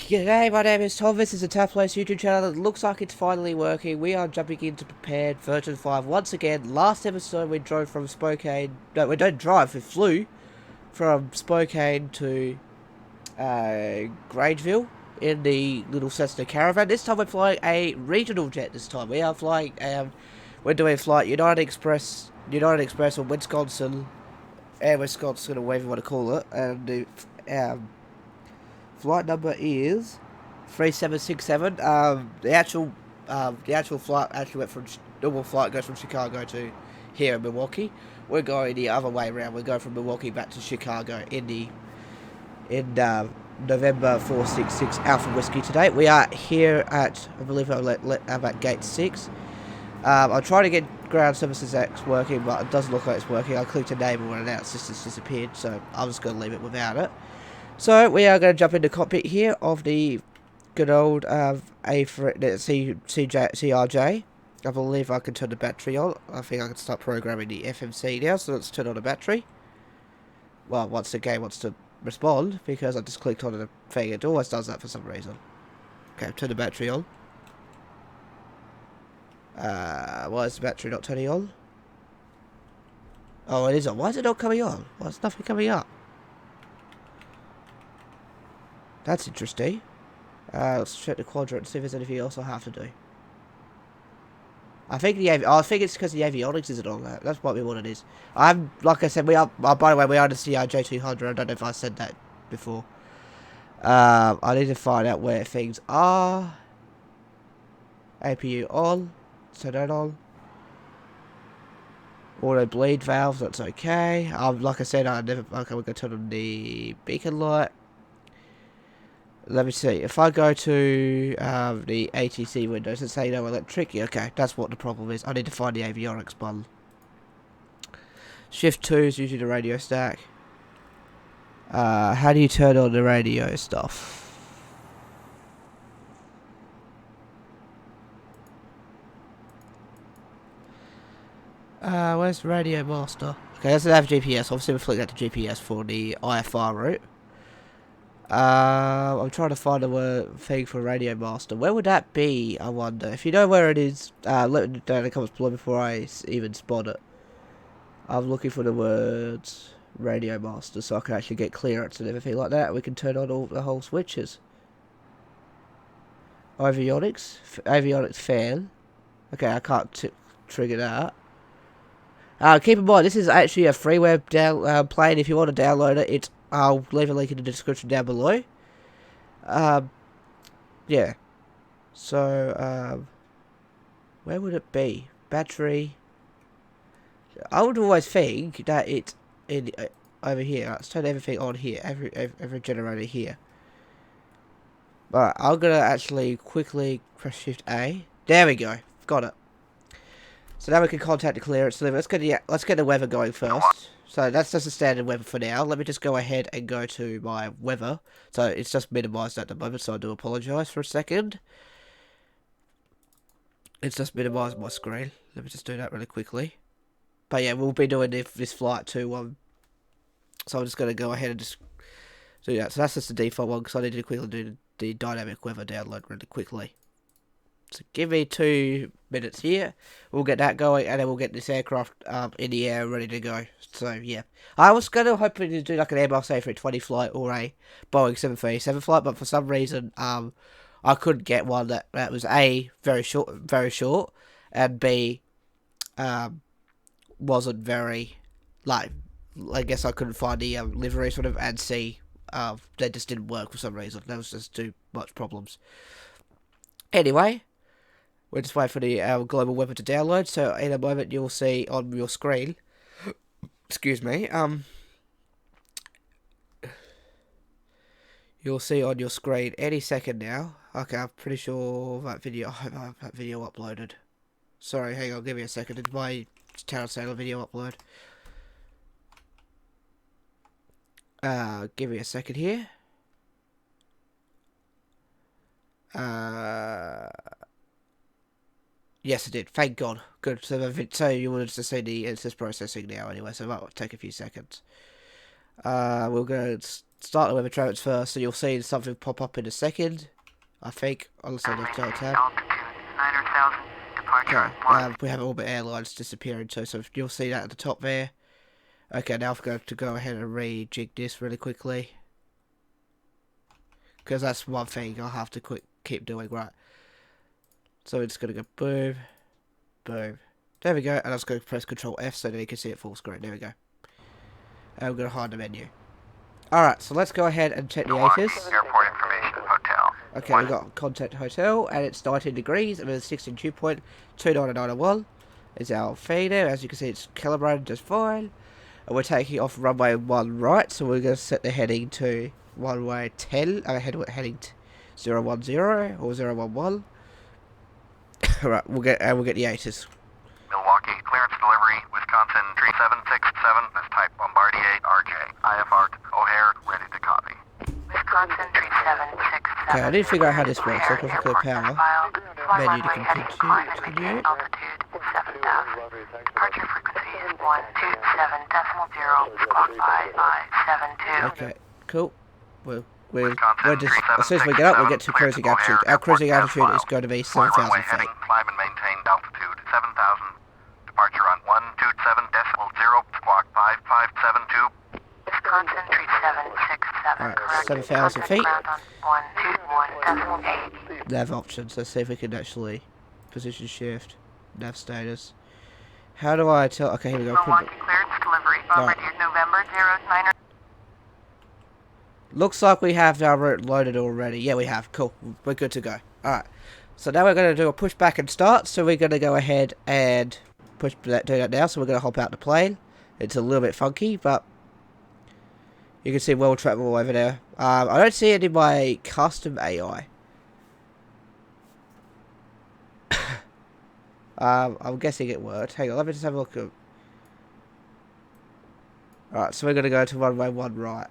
G'day, my name is Tom. This is a Place YouTube channel that looks like it's finally working. We are jumping into Prepared version 5 once again. Last episode we drove from Spokane. No, we don't drive, we flew from Spokane to Grangeville in the little Cessna Caravan. This time we're flying a regional jet this time. We are flying, we're doing flight United Express from Wisconsin, Air Wisconsin, or whatever you want to call it. And the, flight number is 3767. The actual flight actually went from normal flight goes from Chicago to here in Milwaukee. We're going the other way around. We're going from Milwaukee back to Chicago in November 466 Alpha Whiskey today. We are here at, I believe I'm at gate 6. I'm trying to get ground services X working, but it doesn't look like it's working. I clicked enable and now it's just disappeared, so I'm just going to leave it without it. So we are going to jump into cockpit here of the good old CRJ. I believe I can turn the battery on. I think I can start programming the FMC now, so let's turn on the battery. Well, once the game wants to respond, because I just clicked on the thing. It always does that for some reason. Okay, turn the battery on. Why is the battery not turning on? Oh, it is on. Why is it not coming on? Why is nothing coming up? That's interesting. Let's check the quadrant and see if there's anything else I have to do. I think it's because the avionics isn't on that. That's probably what it is. Like I said, we are. By the way, we are the CRJ 200. I don't know if I said that before. I need to find out where things are. APU on. Turn that on. Auto bleed valve. That's okay. Like I said, okay, we're gonna turn on the beacon light. Let me see. If I go to the ATC windows and say no electric, yeah, okay, that's what the problem is. I need to find the avionics button. Shift 2 is usually the radio stack. How do you turn on the radio stuff? Where's the radio master? Okay, doesn't have GPS. Obviously, we flick that to GPS for the IFR route. I'm trying to find a thing for Radio Master. Where would that be, I wonder? If you know where it is, let me know in the comments below before I even spot it. I'm looking for the words Radio Master so I can actually get clearance and everything like that. We can turn on all the whole switches. Avionics fan. Okay, I can't trigger that. Keep in mind, this is actually a freeware plane. If you want to download it, I'll leave a link in the description down below. Yeah. So, where would it be? Battery. I would always think that it's in over here. Let's turn everything on here. Every generator here. Alright, I'm gonna actually quickly press Shift A. There we go. Got it. So now we can contact the clearance. Let's get the weather going first. So that's just a standard weather for now. Let me just go ahead and go to my weather. So it's just minimized at the moment, so I do apologize for a second. It's just minimized my screen. Let me just do that really quickly. But yeah, we'll be doing this flight too. So I'm just going to go ahead and just do that. So that's just the default one, because I need to quickly do the dynamic weather download really quickly. So give me 2 minutes here. We'll get that going, and then we'll get this aircraft in the air ready to go. So yeah, I was going to hoping to do like an Airbus A320 flight or a Boeing 737 flight, but for some reason I couldn't get one that was A, very short, and B, wasn't very, like, I guess I couldn't find the livery sort of, and C, they just didn't work for some reason. There was just too much problems. Anyway, we're just waiting for the global weather to download, so in a moment you'll see on your screen, excuse me, you'll see on your screen any second now. Okay, I'm pretty sure that video, I hope I have that video uploaded. Sorry, hang on, give me a second, it's my channel saying video upload. Give me a second here. Yes, it did. Thank God. Good. So you wanted to see it's just processing now anyway, so that will take a few seconds. We'll go start the weather traffic first, so you'll see something pop up in a second. I think. I'll send it to the tab. Okay, we have Orbit Airlines disappearing too, so you'll see that at the top there. Okay, now I've got to go ahead and rejig this really quickly. Because that's one thing I'll have to keep doing, right. So it's going to go boom, boom. There we go, and I'm just going to press Control F so that you can see it full screen. There we go. And I'm going to hide the menu. Alright, so let's go ahead and check the ATIS. Airport information, hotel. Okay, we've got contact hotel, and it's 19 degrees, and it's 16 dew point, 29901 is our feed there. As you can see, it's calibrated just fine. And we're taking off runway 1 right, so we're going to set the heading to runway 10, heading 010 or 011. Alright, we'll get the ATIS. Milwaukee, clearance delivery, Wisconsin 3767, this type Bombardier CRJ. IFR O'Hare, ready to copy. Wisconsin 3767. Okay, I need to figure out how this works. So if I clear power, menu to continue. Altitude 7,000. Departure frequency is 127.0, squawk 5572. Okay, cool. We're just, as soon as we get up, we get to cruising altitude. Our cruising altitude is going to be 7,000 feet. Climb and maintain altitude 7,000. Departure on 127.0, squawk 5572. Wisconsin 3767. Alright, 7,000 feet. 121.8. Nav options. Let's see if we can actually position shift, nav status. How do I tell? Okay, here we go. Milwaukee clearance delivery. Bombardier November 09. Looks like we have our route loaded already. Yeah, we have. Cool. We're good to go. Alright. So now we're going to do a push back and start. So we're going to go ahead and do that now. So we're going to hop out the plane. It's a little bit funky, but you can see world travel over there. I don't see any of my custom AI. I'm guessing it worked. Hang on, let me just have a look at... Alright, so we're going to go to runway 1 right.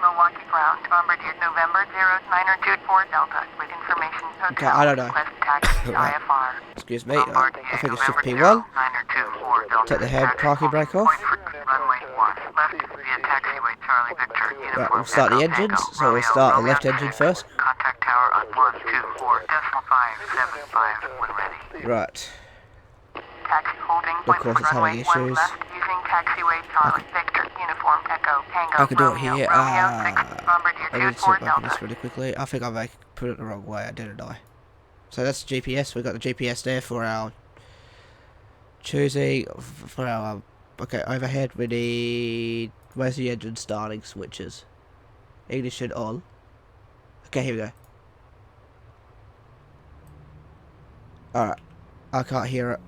Milwaukee ground, Bombardier November 0924 Delta, with information hotel. Okay, I don't know. Taxi IFR. Excuse me, I think it's shift P1. Take the head parking brake off. Runway 1, left via taxiway Charlie Victor. Right, we'll start the engines, so we'll start the left engine first. Contact tower on 124.575 when ready. Right. Taxi holding Of course it's having issues. left using taxiway Charlie Victor, uniform Echo Tango. I can do it here. Bombardier I need to 24 set up this Delta. really quickly. I think I put it the wrong way, didn't I? So that's the GPS. We've got the GPS there for our choosing, for our, okay, overhead. We need, where's the engine starting switches? Ignition on. Okay, here we go. Alright, I can't hear it.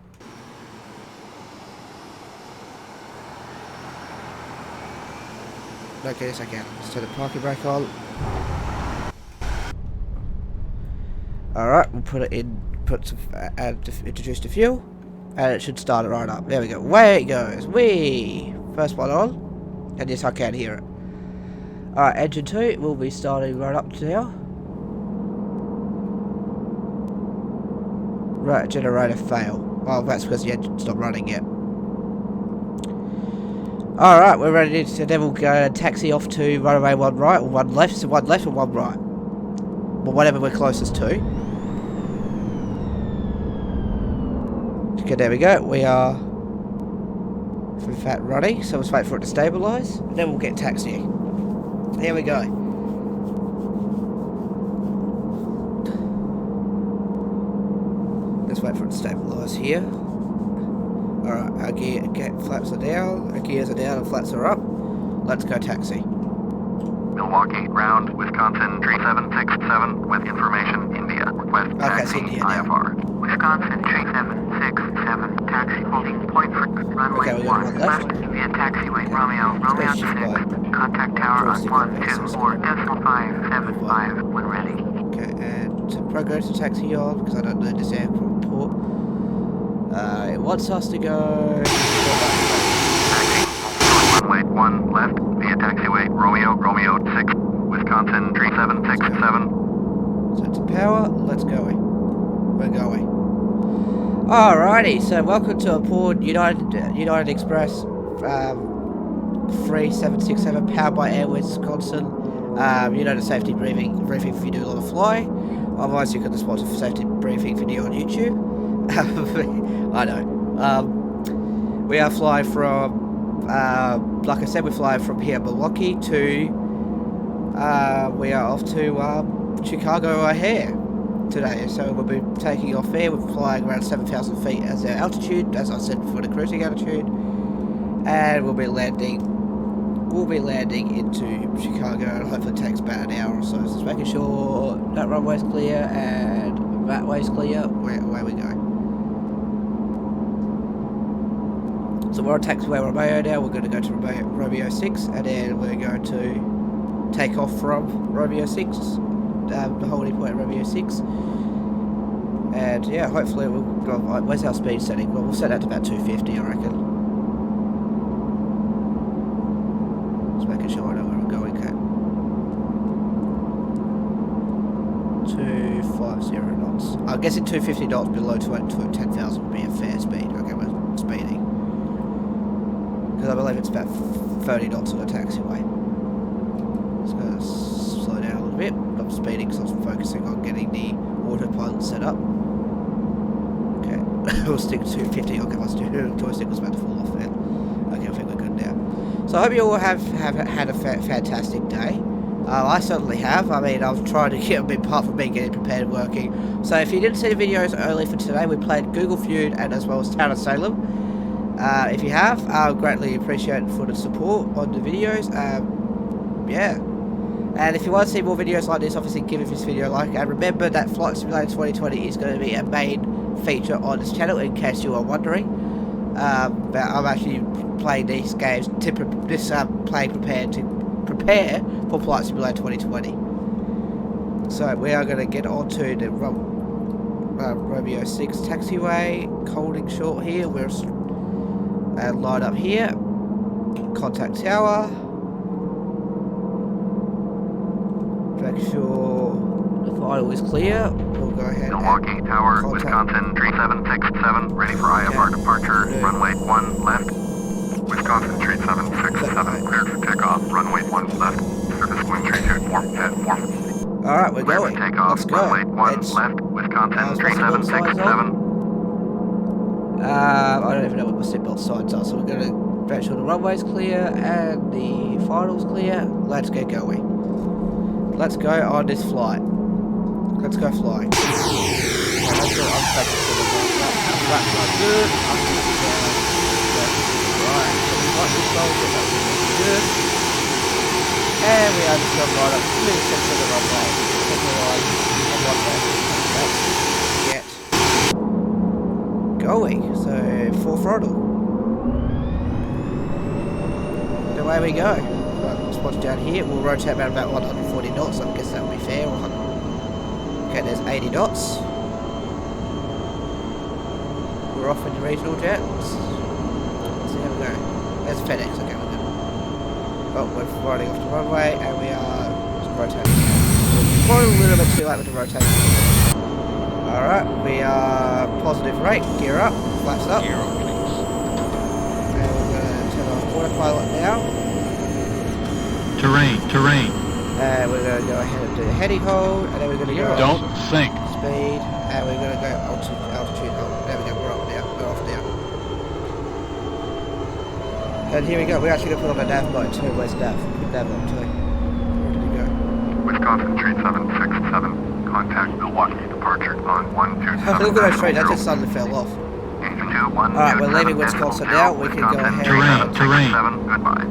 Okay, yes I can. Let's turn the parking brake on. Alright, we'll put it in, introduce the fuel, and it should start it right up. There we go. Away it goes. Whee! First one on, and yes I can hear it. Alright, engine 2 will be starting right up now. Right, generator fail. Well, that's because the engine's not running yet. Alright, we're ready to then we'll go taxi off to runway 1 right, or 1 left, so 1 left or 1 right. Well, whatever we're closest to. Okay, there we go. We are, in fact, running, so let's wait for it to stabilise, and then we'll get taxiing. Here we go. Let's wait for it to stabilise here. Alright, our flaps are down, our gears are down and flats are up. Let's go taxi. Milwaukee ground, Wisconsin 3767 with information India. Request taxi India now. IFR. Wisconsin 3767 taxi holding point for runway Okay, we got 1 one left. via taxiway Romeo 6. Contact tower on 124.575 when ready. Okay, and to progress to taxi on, because I don't know this airport port. It wants us to go... Taxi, runway 1 left via taxiway Romeo 6, Wisconsin 3767. So to power, let's go. We're going. Alrighty, so welcome to aboard United Express 3767, powered by Air Wisconsin. You know, the safety briefing if you do a lot of fly. Otherwise, you can just watch a safety briefing video on YouTube. I know. We are flying from, like I said, we're flying from here, Milwaukee, to, we are off to Chicago O'Hare today. So we'll be taking off there. We're flying around 7,000 feet as our altitude, as I said, for the cruising altitude, and we'll be landing into Chicago, and hopefully it takes about an hour or so. So just making sure that runway's clear and that way's clear. Away we go. So we're on taxiway Romeo now. We're going to go to Romeo 6, and then we're going to take off from Romeo 6, the holding point at Romeo 6. And yeah, hopefully we'll go. Where's our speed setting? Well, we'll set that to about 250, I reckon. Just making sure I know where we're going at. 250 knots. I'm guessing 250 knots below 10,000 would be a fair speed. Okay, we're speeding. Because I believe it's about 30 knots on a taxiway. Just going to slow down a little bit. I'm speeding because I'm focusing on getting the autopilot set up. Okay, we'll stick to 250. Okay, my joystick was about to fall off then. Okay, I think we're good now. So I hope you all have had a fantastic day. I certainly have. I mean, I've tried to get a bit apart from me getting prepared and working. So if you didn't see the videos earlier for today, we played Google Feud and as well as Town of Salem. If you have, I greatly appreciate it for the support on the videos. Yeah. And if you want to see more videos like this, obviously give this video a like. And remember that Flight Simulator 2020 is going to be a main feature on this channel, in case you are wondering. But I'm actually playing these games to prepare for Flight Simulator 2020. So we are going to get onto the Romeo 6 taxiway, holding short here. We're line up here, contact tower. Make sure the final is clear. We'll go ahead. Milwaukee Tower, Wisconsin 3767, ready for IFR departure. Runway 1 left. Wisconsin 3767, cleared for takeoff. Runway 1 left. Service wind 324. Alright, we're going. Let's go. Runway 1 left. Wisconsin 3767. I don't even know what my seatbelt signs are, so we're going to make sure the runway's clear and the final's clear. Let's get going. Let's go on this flight. Let's go flying. Let's go unfocused to the wall. That's good. Right, so we got this goal, so that's good. And we are just going right up to the center of the runway. Center line on one way. Let's get going. So full throttle. Away we go. Let's watch down here. We'll rotate around about 140 knots. I guess that would be fair. Okay, there's 80 knots. We're off in the regional jet. Let's see how we go. There's FedEx. Okay, we're good. Oh, we're riding off the runway and we are rotating. We're probably a little bit too late with the rotation. Alright, we are positive rate. Gear up. Flaps up. Gear up, please. And we're going to turn off autopilot now. Terrain. And we're going to go ahead and do a heading hold, and then we're going to go Don't think. speed, and we're going to go altitude hold. There we go, we're up now, we're off now. And here we go, we're actually going to put on a nav mode too. Where's nav? Put nav on too. Where did he go? Wisconsin 3767, contact Milwaukee departure on 127. Look at that train, that just suddenly fell off. Engine 2, 1, Alright, we're leaving Wisconsin now. We can go ahead Terrain. Goodbye.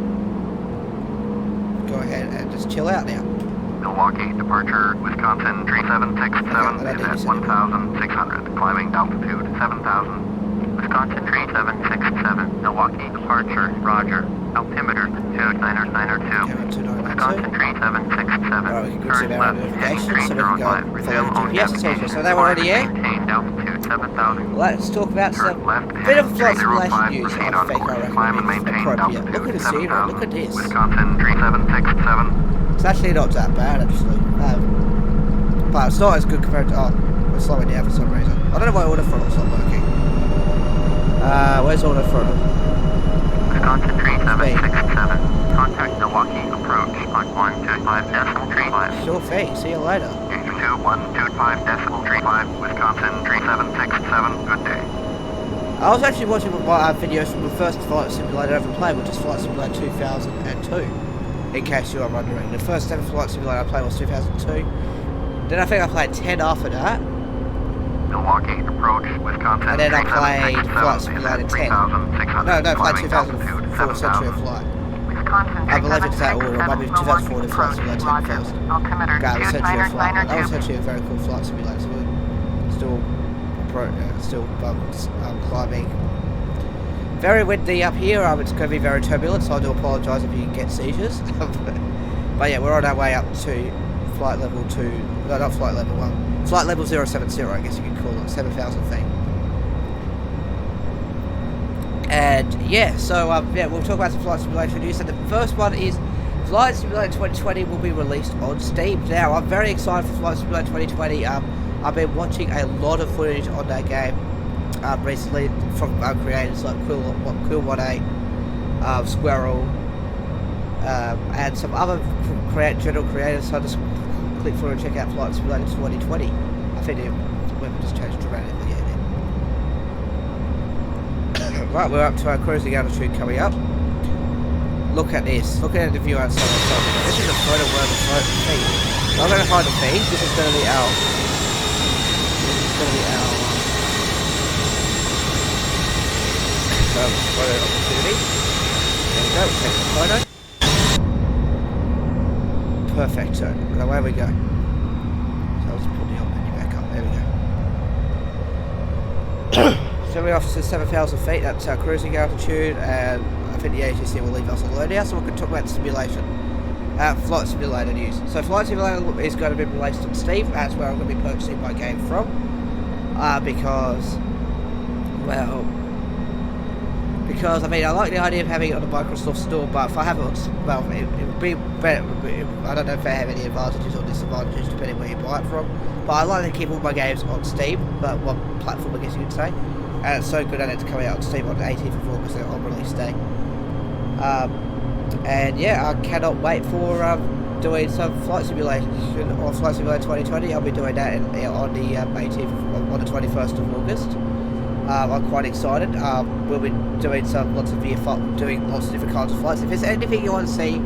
Go ahead and just chill out now. Milwaukee departure, Wisconsin 3767 is at 1,600, climbing altitude 7,000. Wisconsin 3767, Milwaukee departure, roger. Altimeter 29992. Wisconsin 3767. Alright, we can go see our notifications so we can go follow the GPS station. So now we're already here. Altitude 7,000. Let's talk about some bit of flight simulation news. I think I recommend appropriate. Look at the scenery, look at this. Wisconsin 3767. It's actually not that bad, actually. But it's not as good compared to... Oh, we're slowing down for some reason. I don't know why auto throttle's not working. Where's auto throttle? Wisconsin 3767. Contact Milwaukee approach on 125.35. Sure thing. See you later. Gauge 2125.35. Wisconsin 3767. Good day. I was actually watching my videos from the first flight simulator I ever played, which is Flight Simulator 2002. In case you are wondering, the first ever flight simulator I played was 2002. Then I think I played 10 after that. Milwaukee approach Wisconsin. And then I played Flight Simulator 10. No, I played 2004 Century of Flight. I believe it's that order. It might be 2004 to Flight Simulator 10 first. Okay, the Century of Flight. That was actually a very cool flight simulator. So we're still climbing. Very windy up here. It's going to be very turbulent, so I do apologise if you get seizures. But yeah, we're on our way up to flight level 2. No, not flight level 1. Flight level 070, I guess you could call it, 7,000 feet. And yeah, so yeah, we'll talk about some Flight Simulator news. And the first one is Flight Simulator 2020 will be released on Steam. Now, I'm very excited for Flight Simulator 2020. I've been watching a lot of footage on that game recently from creators like Quill18, Squirrel, and some other general creators. So I just click through and check out Flight Simulator 2020. I think the weather just changed dramatically. Yeah, right, we're up to our cruising altitude coming up. Look at this. Look at the view outside. This is a photo where the feed. I'm going to hide the feed. This is going to be our. Photo opportunity. There we go. Take the photo. Perfect. So away we go. So I'll just put the op menu back up. There we go. So we're off to 7,000 feet. That's our cruising altitude, and I think the ATC will leave us alone now, so we can talk about simulation. Flight Simulator news. So Flight Simulator is going to be released on Steam. That's where I'm going to be purchasing my game from. Because I mean, I like the idea of having it on the Microsoft Store, but if I have it on, well, it would be better. I don't know if they have any advantages or disadvantages depending where you buy it from. But I like to keep all my games on Steam, but one platform, I guess you could say. And it's so good that it's coming out on Steam on the 18th of August on release day. And yeah, I cannot wait for doing some flight simulation or Flight Simulator 2020. I'll be doing that on the 18th, on the 21st of August. I'm quite excited. We'll be doing lots of different kinds of flights. If there's anything you want to see,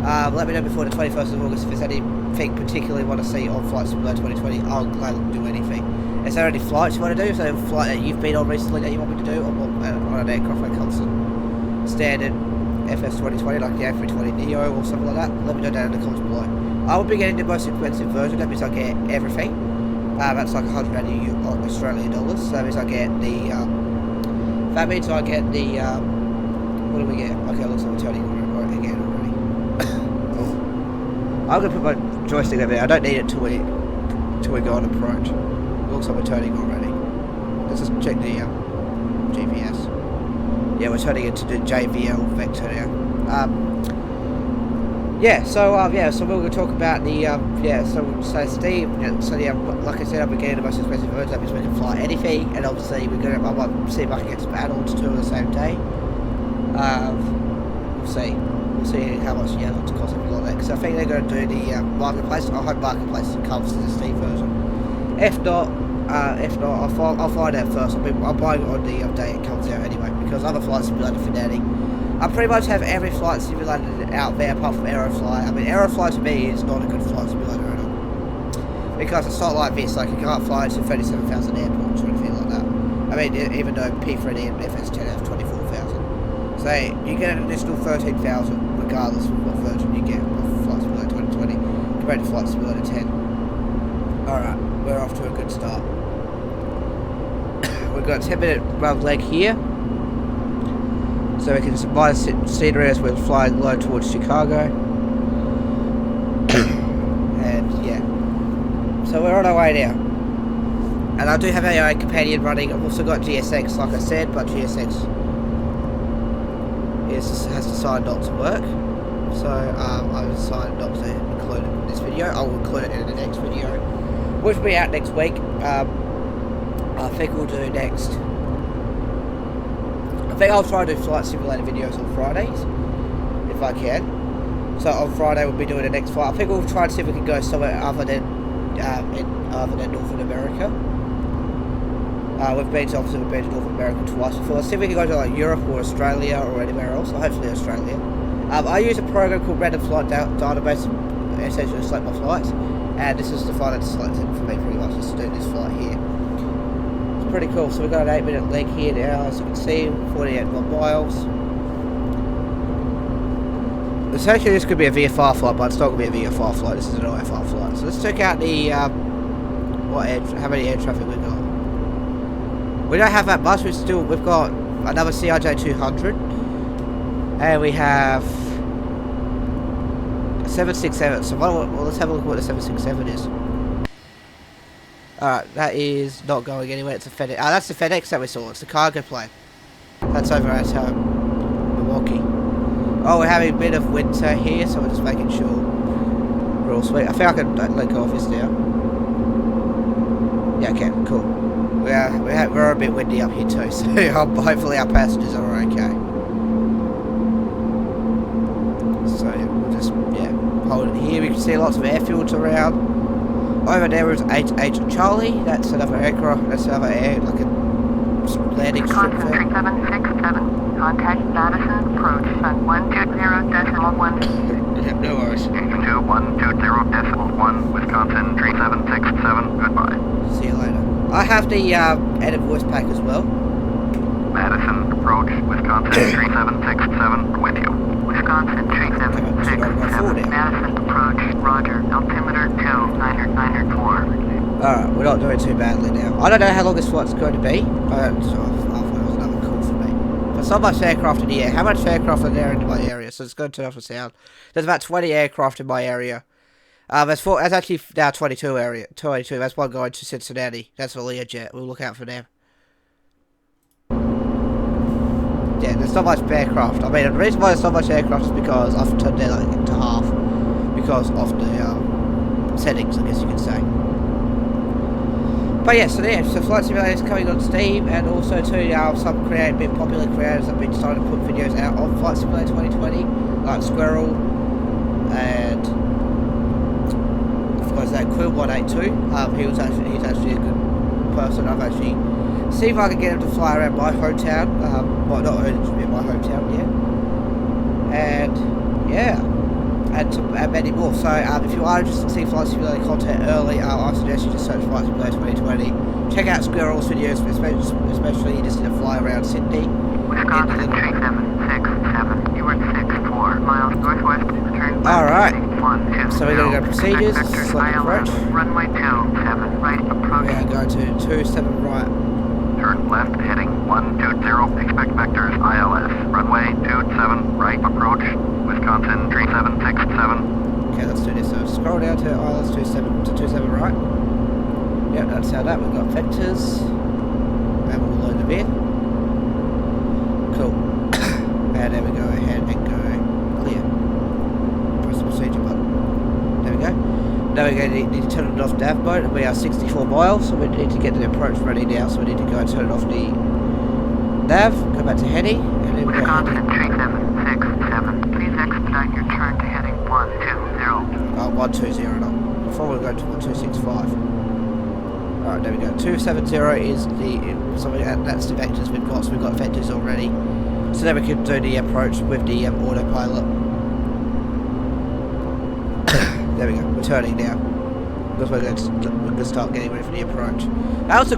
let me know before the 21st of August. If there's anything particularly you want to see on Flight Simulator 2020, I'll gladly do anything. Is there any flights you want to do? So a flight that you've been on recently that you want me to do, or on an aircraft that comes in standard FS 2020, like the A320neo or something like that? Let me know down in the comments below. I will be getting the most expensive version. That means I get everything. That's like 180 Australian dollars. So that means I get the. That means I get the. What do we get? Okay, it looks like we're turning right again already. Oh. I'm gonna put my joystick over there. I don't need it till we go on approach. It looks like we're turning already. Let's just check the GPS. Yeah, we're turning into the JVL vector now. Yeah, so so we're going to talk about the so Steam. So yeah, like I said, I'll be getting the most expensive version. That means we can fly anything, and obviously I might see if I can get some add-ons too on the same day. We'll see how much the add-ons cost and like that. Because I think they're going to do the marketplace. I hope marketplace comes to the Steam version. If not, I'll find out first. I'm buying it on the day it comes out anyway, because other Flight Simulator fanatic. I pretty much have every flight simulator out there apart from Aerofly. I mean, Aerofly to me is not a good flight simulator at all. Because it's not like this, like you can't fly to 37,000 airports or anything like that. I mean, even though Prepar3D and FS10 have 24,000. So you get an additional 13,000 regardless of what version you get of Flight Simulator 2020 compared to Flight Simulator 10. Alright, we're off to a good start. We've got a 10-minute run leg here. So we can buy scenery as we're flying low towards Chicago. And yeah. So we're on our way now. And I do have AI companion running. I've also got GSX, like I said, but GSX has decided not to work. So I've decided not to include it in this video. I will include it in the next video, which will be out next week. I think we'll do next. I think I'll try to do flight simulator videos on Fridays, if I can. So on Friday we'll be doing the next flight. I think we'll try to see if we can go somewhere other than Northern America. We've been to North America twice before. Let's see if we can go to like Europe or Australia or anywhere else. Or hopefully Australia. I use a program called Random Flight Database to essentially select my flights, and this is the flight that's selected for me pretty much just to do this flight here. It's pretty cool. So we've got an 8-minute leg here now, as you can see, 48 miles. Essentially this could be a VFR flight, but it's not going to be a VFR flight. This is an IFR flight. So let's check out the how many air traffic we've got. We don't have that much. We've got another CRJ 200, and we have a 767. So let's have a look at what the 767 is. Alright, that is not going anywhere. It's a FedEx. That's the FedEx that we saw. It's the cargo plane. That's over at Milwaukee. Oh, we're having a bit of winter here, so we're just making sure we're all sweet. I think I can let go of this now. Yeah, okay, cool. We're a bit windy up here too, so hopefully our passengers are okay. So we'll just hold it here. We can see lots of airfields around. Over there is H Charlie. That's another aircraft. That's another like a landing strip there. 3767. Contact Madison approach on 120.1. Yeah, no worries. 120.1 Wisconsin 3767. Goodbye. See you later. I have the edit voice pack as well. Madison approach Wisconsin 3767 with you. Wisconsin 3767. Madison approach. Roger. Altimeter 2994. Alright, we're not doing too badly now. I don't know how long this flight's going to be. I thought it was another call for me. There's not much aircraft in the air. How much aircraft are there in my area? So it's going to turn off the sound. There's about 20 aircraft in my area. That's actually now 22 area. 22. That's one going to Cincinnati. That's a Learjet. We'll look out for them. Yeah, there's not much aircraft. I mean, the reason why there's not much aircraft is because I've turned it to half because of the settings, I guess you could say. But yeah, so Flight Simulator is coming on Steam, and also too, some popular creators have been starting to put videos out on Flight Simulator 2020, like Squirrel and was that Quill182. He's actually a good person. I've actually seen if I can get him to fly around my hometown. Well, not in my hometown yet. And yeah, and many more. So if you are interested in seeing Flight Simulator content early, I suggest you just search Flight Simulator 2020. Check out Squirrel's videos, especially just to fly around Sydney. Wisconsin 3767. You are 64 miles northwest. Alright, so we're going to go procedures, select approach. Runway 27, right approach. We are going to 27 right. Turn left heading 120, expect vectors ILS. Runway 27 right approach, Wisconsin 3767. Okay, let's do this. So scroll down to ILS 27 right. Yep, that's how that. We've got vectors. And we'll load them in. Cool. And then we go ahead and go clear. Press the procedure button. There we go. Now we're going to need to turn it off nav mode. We are 64 miles, so we need to get the approach ready now. So we need to go and turn it off the nav. Go back to heading. And then we go Wisconsin 3767. Please expedite your turn to heading 120. Oh, 120 not. Before we go to 1265. Alright, there we go. 270 is that's the vectors we've got. So we've got vectors already. So then we can do the approach with the autopilot. There we go. We're turning now. Because we're going to start getting ready for the approach. That was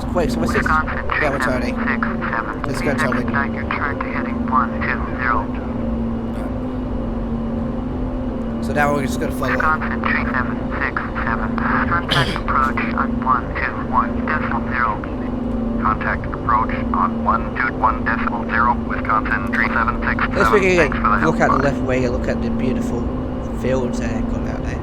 quick. So we're we're turning. Let's go turning. Your turn to heading 120. So now we're just going to follow. Wisconsin 3767. Contact approach on 121.0. Contact approach on 121.0. Wisconsin 3767. Let's begin. Look at the left way. Look at the beautiful fields that I've got out there.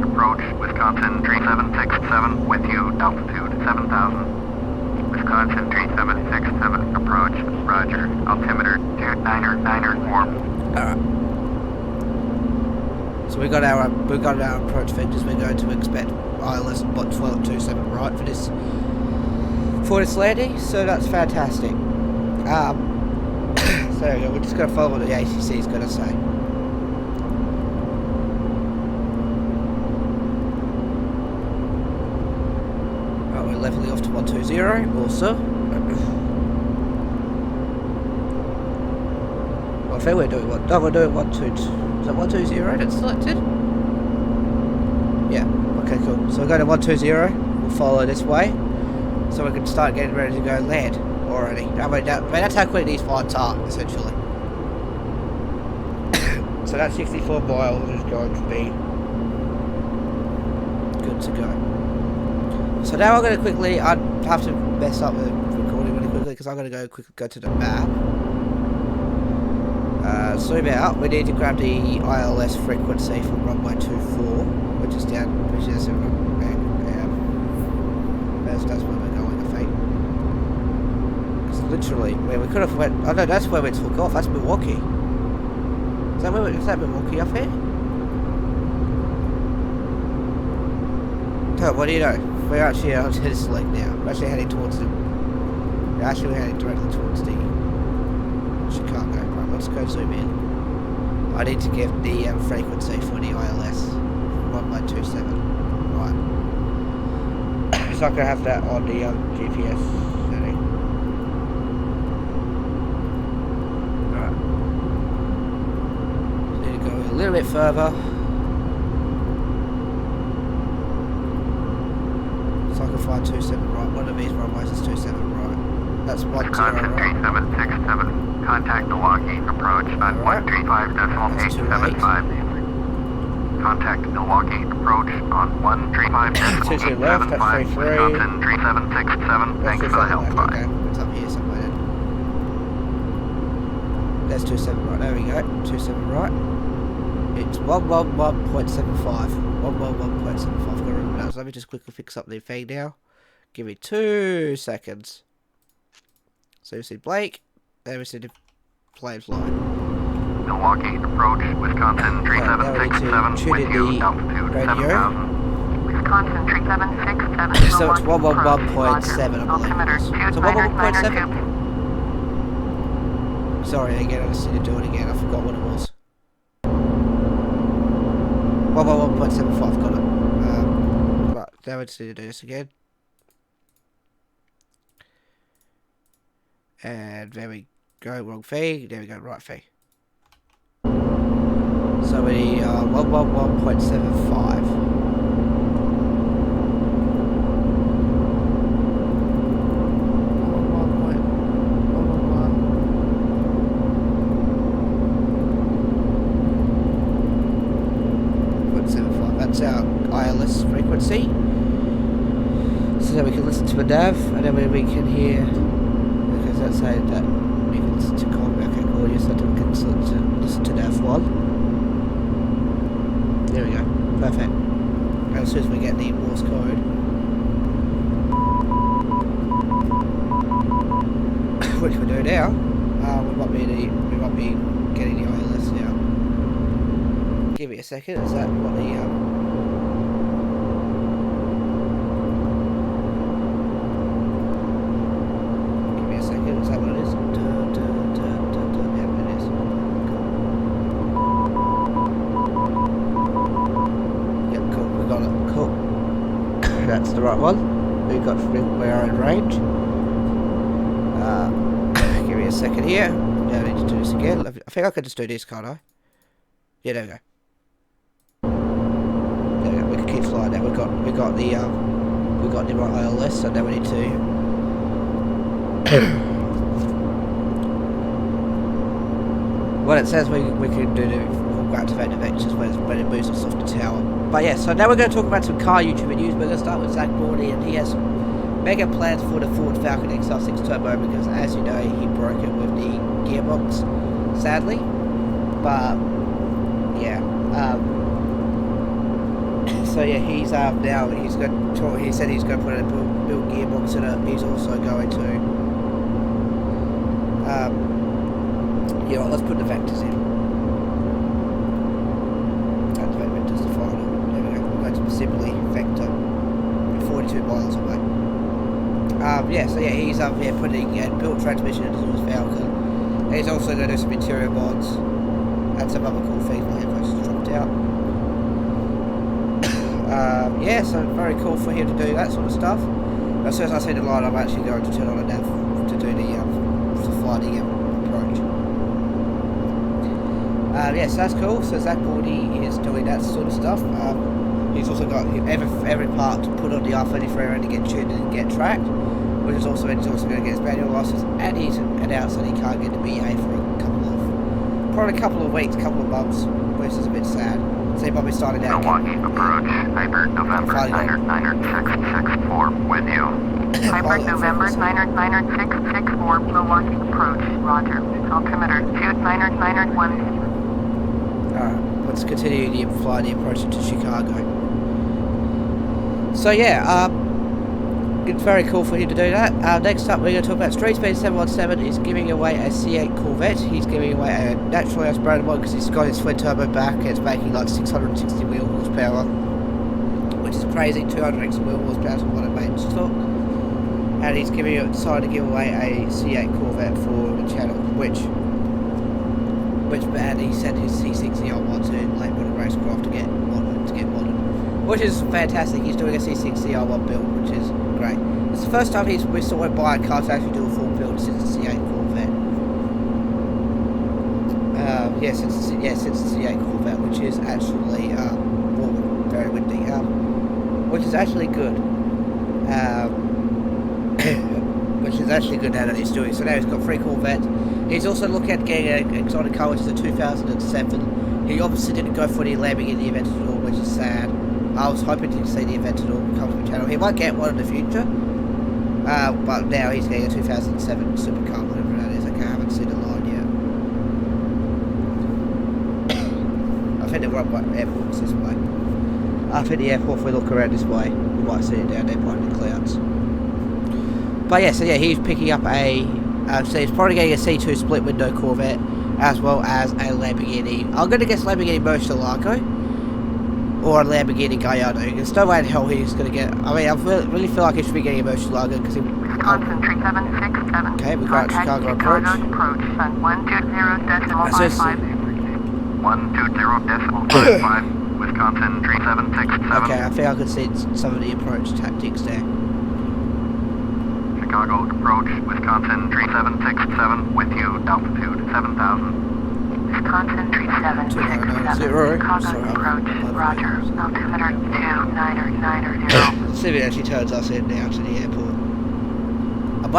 Approach Wisconsin 3767 with you, altitude 7,000. Wisconsin 3767 approach, roger, altimeter 2994. Alright. So we got our approach vectors. We're going to expect ILS 1227 right for this for this landing, so that's fantastic. So there we go, we're just going to follow what the ACC is going to say. Right, we're leveling off to 120, also. Well, I think we're doing one. No, we're doing 120. Is that 120 that's selected? Yeah, okay, cool. So we're going to 120, we'll follow this way, so we can start getting ready to go land already. I mean, that's how quick these flights are, essentially. So that 64 miles is going to be good to go. So now I'm going to quickly, I have to mess up the recording really quickly because I'm going to go to the map. Zoom out, we need to grab the ILS frequency from runway 24, which is down, which is that's where we're going, I think. Because literally, where we could have went, oh no, that's where we took off, that's Milwaukee. Is that Milwaukee up here? Oh, what do you know? We're actually on his leg now. We're actually heading towards the, we're heading directly towards the Chicago. Right, let's go zoom in. I need to give the frequency for the ILS 1127. Right. So I can have that on the GPS setting. Right. So need to go a little bit further. So I can find 27 right. One of these runways is 27 right. That's 10 Wisconsin right. 3767. Contact Milwaukee. Approach at 135.875. Contact Milwaukee. Approach on 135.875. left, that's 33. Wisconsin 3767. Thanks for the help. Left, Bye. okay. It's up here somewhere then. There's 27 right. There we go. 27 right. It's 111.75. 111.75. I've got to remember that. So let me just quickly fix up the thing now. Give me 2 seconds. So you see Blake. There we see the plane flying. Milwaukee. Approach. Wisconsin 3767. With you. Altitude 7,000. Wisconsin 3767. So it's 111.7, I believe. So 111.7? Sorry, again, I just need to do it again. I forgot what it was. 111.75, got it. Right, now we just need to do this again. And there we go, wrong thing. There we go, right thing. So we 111.75. That's our ILS frequency. So that we can listen to the nav, and then we can hear, because that's saying that we can listen to KMKE, so that we can listen to nav 1. There we go, perfect. And as soon as we get the Morse code, which we do now, we might be getting the ILS now. Give me a second, is that what the give me a second, is that what it is? Yeah, it is. Cool. Yep, cool, we got it, cool. That's the right one. We are in range. Give me a second here. Now I need to do this again. I think I could just do this, can't I? Yeah, there we go. We can keep flying now. We got the right ILS, so now we need to well, it says we can do we'll activate the vectors when it moves us off the tower. But yeah, so now we're going to talk about some car YouTube news. We're going to start with Zach Bordy, and he has mega plans for the Ford Falcon XR6 Turbo because, as you know, he broke it with the gearbox, sadly. But yeah, so yeah, he's now he's going to. He said he's going to put in a built gearbox in it. He's also going to. Yeah, let's put the vectors in. Activate vectors to final. There we go. We're going to simply vector. 42 miles away. Yeah, so yeah, he's putting built transmission into his Falcon. And he's also going to do some interior mods and some other cool things. My headphones just dropped out. Yeah, so very cool for him to do that sort of stuff. As soon as I see the light, I'm actually going to turn on a nav to do to fly the approach. Yeah, so that's cool. So Zach Bordy is doing that sort of stuff. He's also got every part to put on the R33 and to get tuned and get tracked, which is also he's also going to get his manual license, and he's announced that he can't get the BA for probably a couple of weeks, couple of months, which is a bit sad. So he might be starting out. Milwaukee approach, Hyper November 90664 with you. Hyper November 90664, Milwaukee approach, roger. Altimeter 2991. Alright, let's continue to fly the approach into Chicago. So yeah, it's very cool for him to do that. Next up, we're going to talk about Street Speed 717 is giving away a C8 Corvette. He's giving away a naturally aspirated one because he's got his twin turbo back and it's making like 660 wheel horsepower, which is crazy. 200 wheel horsepower is what it made to talk. And he's decided to give away a C8 Corvette for the channel, which bad. He sent his C60 on one to late model racecraft to get modded, which is fantastic. He's doing a C60 R1 build, which is great. It's the first time we saw him buy a car to actually do a full build since the C8 Corvette. Since the C8 Corvette, which is actually very windy, which is actually good. Which is actually good now that he's doing. So now he's got 3 Corvettes. He's also looking at getting an exotic car, which is a 2007. He obviously didn't go for the Lamborghini Aventador, which is sad. I was hoping to see the Aventador come to the channel. He might get one in the future, but now he's getting a 2007 supercar, whatever that is. Okay, I haven't seen the line yet. I think the airport's this way. I think the airport, if we look around this way, we might see it down there behind the clouds. But yeah, so yeah, he's picking up a, so he's probably getting a C2 split window Corvette, as well as a Lamborghini. I'm going to guess Lamborghini Murcielago, or a Lamborghini Gallardo. There's no way in hell he's going to get, I mean, I really feel like he should be getting a Murcielago, because he... Wisconsin 3767. Okay, we got Chicago approach. Approach, sun 120.55. 120.55. Wisconsin 3767. Okay, I think I can see some of the approach tactics there. Chicago approach, Wisconsin 3767 with you, altitude 7000. Wisconsin 3767. Chicago approach, roger. Altimeter 2990. Let's see if it actually turns us in now to the airport. I'm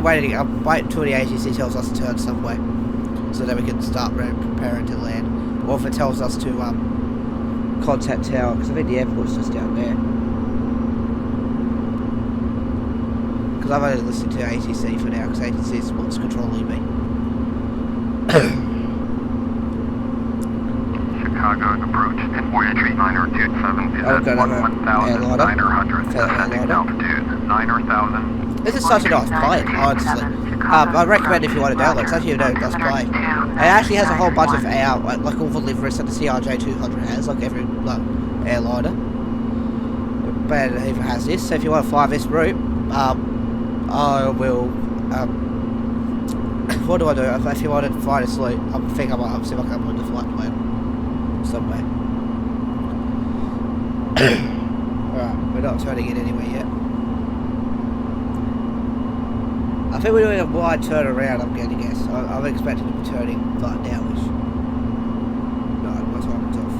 waiting until the agency tells us to turn somewhere, so that we can start preparing to land. Or if it tells us to contact tower, because I think the airport's just down there. Because I've only listened to ATC for now, because ATC is what's controlling me. Chicago approach, Voyager 9027 is at 1,900 altitude, 9,000. This is such a nice plane, honestly. I recommend if you want to download. It's actually a very nice plane. It actually has a whole bunch of like all the liveries that the CRJ 200 has, like every airliner. But it even has this. So if you want to fly this route, I will. What do I do? If you want to fly this route, I think I might see if I can put the flight plan somewhere. Alright, we're not turning it anywhere yet. I think we're doing a wide turn around, I'm going to guess. I'm expecting to be turning like nowish. No, my timing's off.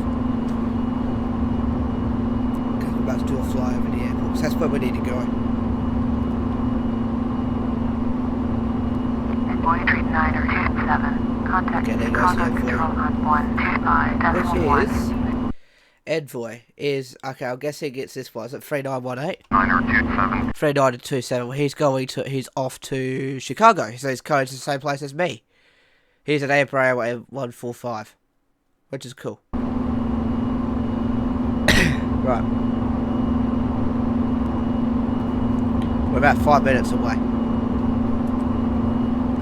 Because we're about to do a fly over the airport. So that's where we need to go. Voyager 927. Contact Chicago Control on 125.1. Envoy is, okay, I'm guessing it's this one. Is it 3918? 9027. 3927. He's off to Chicago. So he's going to the same place as me. He's an Embraer 145. Which is cool. Right. We're about 5 minutes away.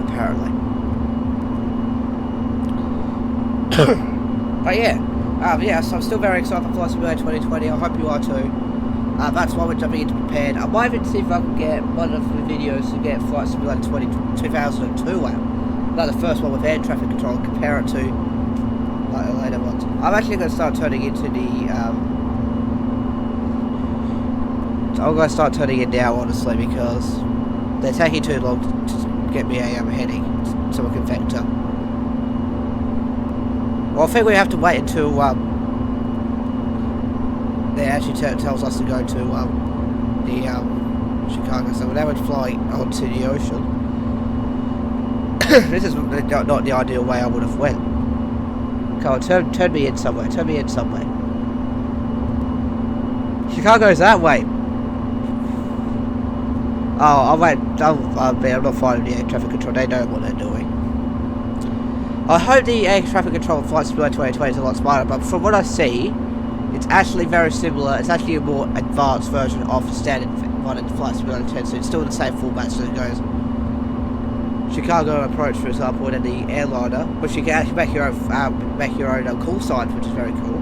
Apparently. But yeah. So I'm still very excited for Flight Simulator 2020. I hope you are too. That's why we're jumping into prepared. I might even see if I can get one of the videos to get Flight Simulator 2002 out. Like the first one with air traffic control, and compare it to like the later ones. I'm actually going to start turning into the I'm going to start turning it down, honestly, because they're taking too long to get me a heading, so I can vector. Well, I think we have to wait until they actually tells us to go to the Chicago, so we're now flying onto the ocean. This is not the ideal way I would have went. Come on, turn me in somewhere. Turn me in somewhere. Chicago's that way. Oh, I'm not fighting the air traffic control. They know what they're doing. I hope the air traffic control Flight Simulator 2020 is a lot smarter, but from what I see, it's actually very similar. It's actually a more advanced version of the standard one in Flight Simulator 10, so it's still the same format, so it goes Chicago approach, for example, and then the airliner, which you can actually make your own call signs, which is very cool.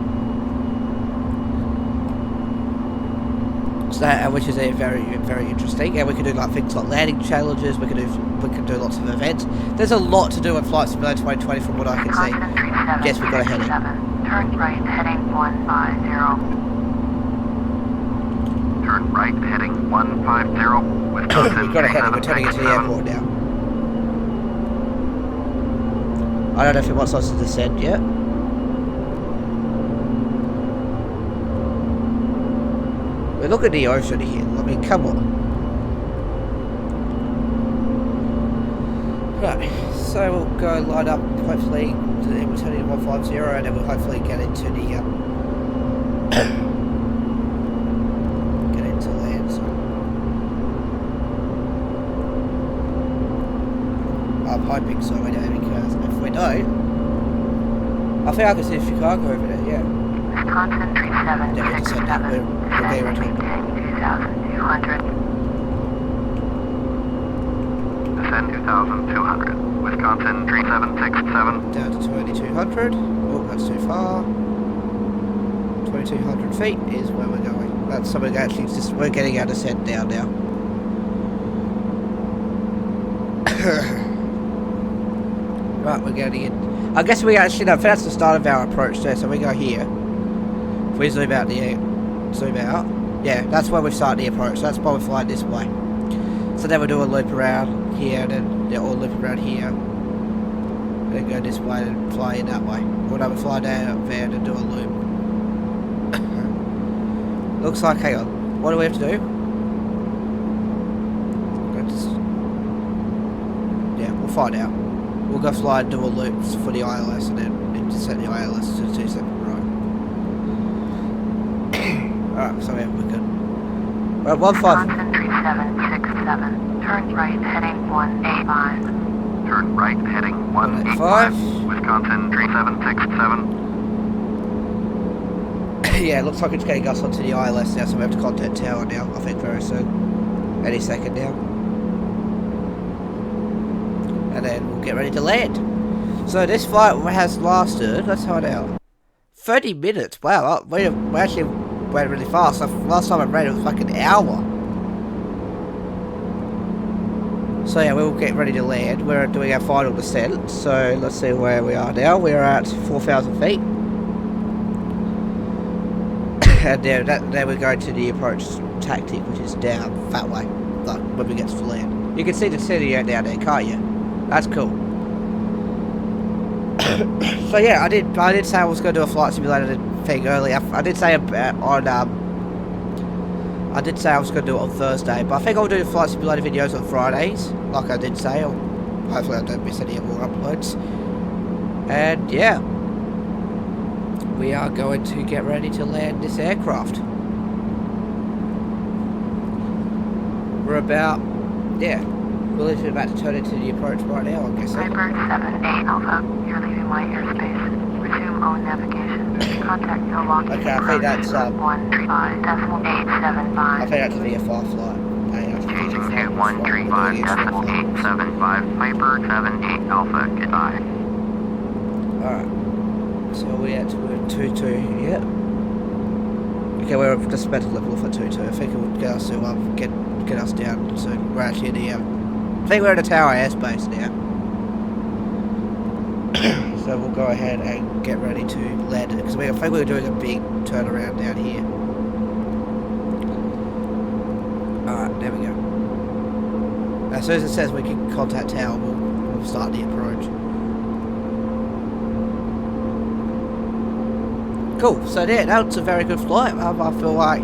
So, which is very interesting, and we can do like things like landing challenges. We can do lots of events. There's a lot to do with Flight Simulator 2020 from what I can see. Yes, we've got a heading. Turn right, heading 150. Turn right, heading 150. Wisconsin. We've got a heading. We're turning into the airport now. I don't know if it wants us to descend yet. We look at the ocean here. I mean, come on. Right, so we'll go line up, hopefully, we're turning to 150, and then we'll hopefully get into the, get into land, so. I'm hoping so, anyway, because if we don't, I think I can see Chicago over there, yeah. Wisconsin 3767. We're getting ready. 2,200. Descend 2,200. Wisconsin 3767. Down to 2,200. Oh, that's too far. 2,200 feet is where we're going. That's something actually just we're getting our descent down now. Right, we're getting in. I guess we actually no, that's the start of our approach there. So we go here. If we zoom out, yeah, that's where we start the approach. So that's why we're flying this way. So then we'll do a loop around here, and then they'll all loop around here. Then go this way and fly in that way. Or then we fly down there and do a loop. Looks like, hang on, what do we have to do? Yeah, we'll find out. We'll go fly and do a loop for the ILS, and then intercept the ILS to 2 seconds. Alright, so yeah, we're good. We're at 15. Wisconsin 3767. Turn right, heading 185. Turn right, heading 185. Wisconsin 3767. Yeah, it looks like it's getting us onto the ILS now, so we have to contact tower now, I think very soon. Any second now. And then we'll get ready to land. So this flight has lasted, let's find out, 30 minutes. Wow, we actually went really fast. Last time I ran it was like an hour. So yeah, we'll get ready to land. We're doing our final descent. So let's see where we are now. We're at 4,000 feet. And then we're going to the approach tactic, which is down that way. Like when we get to land. You can see the city down there, can't you? That's cool. So yeah, I did say I was going to do a flight simulator thing earlier. I did say I did say I was going to do it on Thursday, but I think I'll do the flight simulator videos on Fridays, like I did say. Hopefully I don't miss any more uploads. And yeah, we are going to get ready to land this aircraft. We're about, yeah, we're literally about to turn into the approach right now, I guess. Prepar 78 Alpha, you're leaving my airspace. Resume own navigation. Contact Milwaukee. Okay, I think that's 135.875. I think that's VFR flight. Changing to 135.875. Piper 78 Alpha, goodbye. Alright. So we're at 22, yeah. Okay, we're just about to level off at 2-2. I think it would get us to get us down soon. We're actually in the I think we're in the tower airspace now. So we'll go ahead and get ready to land it because I think we're doing a big turnaround down here. Alright, there we go. As soon as it says we can contact tower, we'll start the approach. Cool, so yeah, that was a very good flight. I feel like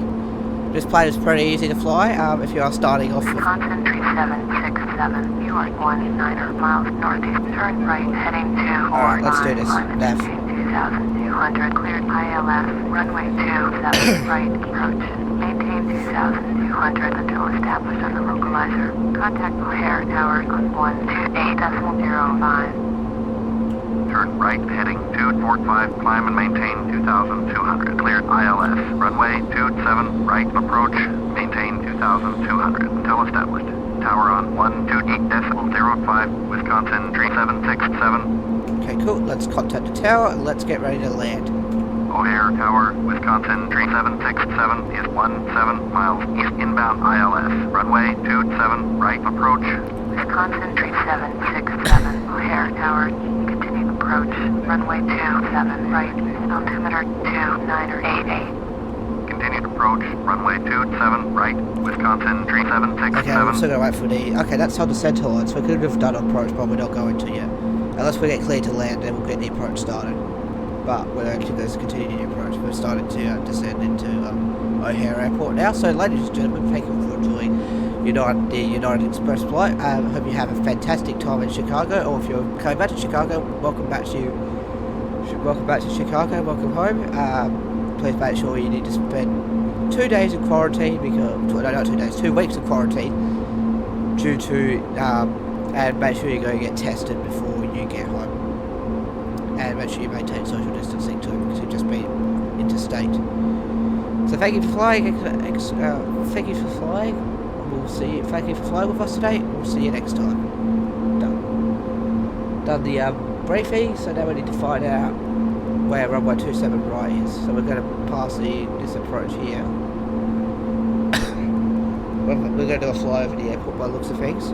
this plane is pretty easy to fly if you are starting off with... Wisconsin 3767, you are 19 miles northeast, turn right, heading to Alright, let's do this. Nav. 2200, cleared ILS, runway 27, right, approach. Maintain 2200 until established on the localizer. Contact O'Hare Towers on 128.05. Turn right, heading 245, climb and maintain 2,200. Cleared ILS, runway 27, right, approach, maintain 2,200 until established. Tower on 128.05, Wisconsin 3767. Okay, cool. Let's contact the tower and let's get ready to land. O'Hare Tower, Wisconsin 3767 is 17 miles east inbound ILS. Runway 27, right, approach. Wisconsin 3767, O'Hare Tower, continue approach, runway 27, right, altimeter 2988. Continued approach, runway 27, right, Wisconsin 3767. Okay, I'm still gonna wait for the... Okay, that's on the center line, so we could have done approach, but we're not going to yet. Unless we get cleared to land, then we'll get the approach started. But we're actually going to continue the approach. We're starting to descend into O'Hare Airport now. So, ladies and gentlemen, thank you for joining the United Express flight. I hope you have a fantastic time in Chicago, or if you're coming back to Chicago, welcome back to Chicago. Welcome home. Please make sure you need to spend 2 days in quarantine because not 2 days, 2 weeks in quarantine due to and make sure you go get tested before you get home. And make sure you maintain social distancing too, because you've just been interstate. So thank you for flying. Thank you for flying. We'll see you. Thank you for flying with us today. We'll see you next time. Done the briefing. So now we need to find out where runway 27 right is. So we're going to pass this approach here. We're going to do a fly over the airport by the looks of things.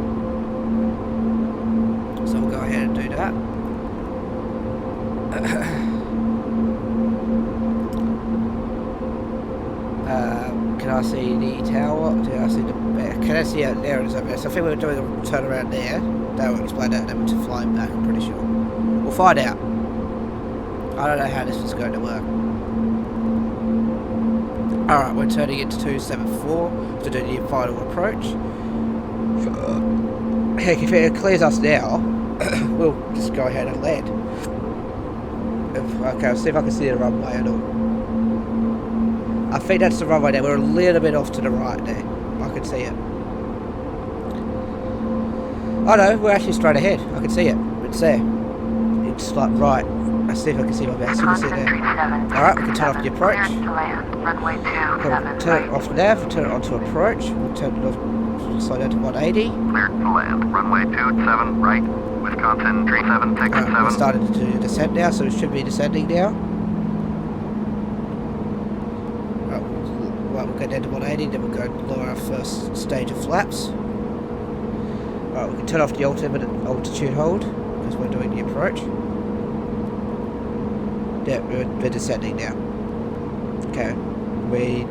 So we'll go ahead and do that. Can I see the tower? Can I see there it is over there. So I think we're doing a turnaround there. That will explain that, and then we're flying back, I'm pretty sure. We'll find out. I don't know how this is going to work. Alright, we're turning into 274 to do the final approach. Heck, if it clears us now, we'll just go ahead and land. Okay, I'll see if I can see the runway at all. I think that's the runway there. We're a little bit off to the right there. I can see it. Oh no, we're actually straight ahead. I can see it. It's there. It's like right. Let's see if I can see my best. You can see there. Alright, we can turn off the approach. Okay, we'll turn it off nav, turn it on to approach. We'll turn it off, slow down to 180. Cleared to land. Runway 27, right, Wisconsin 3767. We're starting to descend now, so it should be descending now. Right, we'll go down to 180, then we'll go lower our first stage of flaps. Alright, we can turn off the altitude hold, because we're doing the approach. Yeah, we're descending now. Okay, we...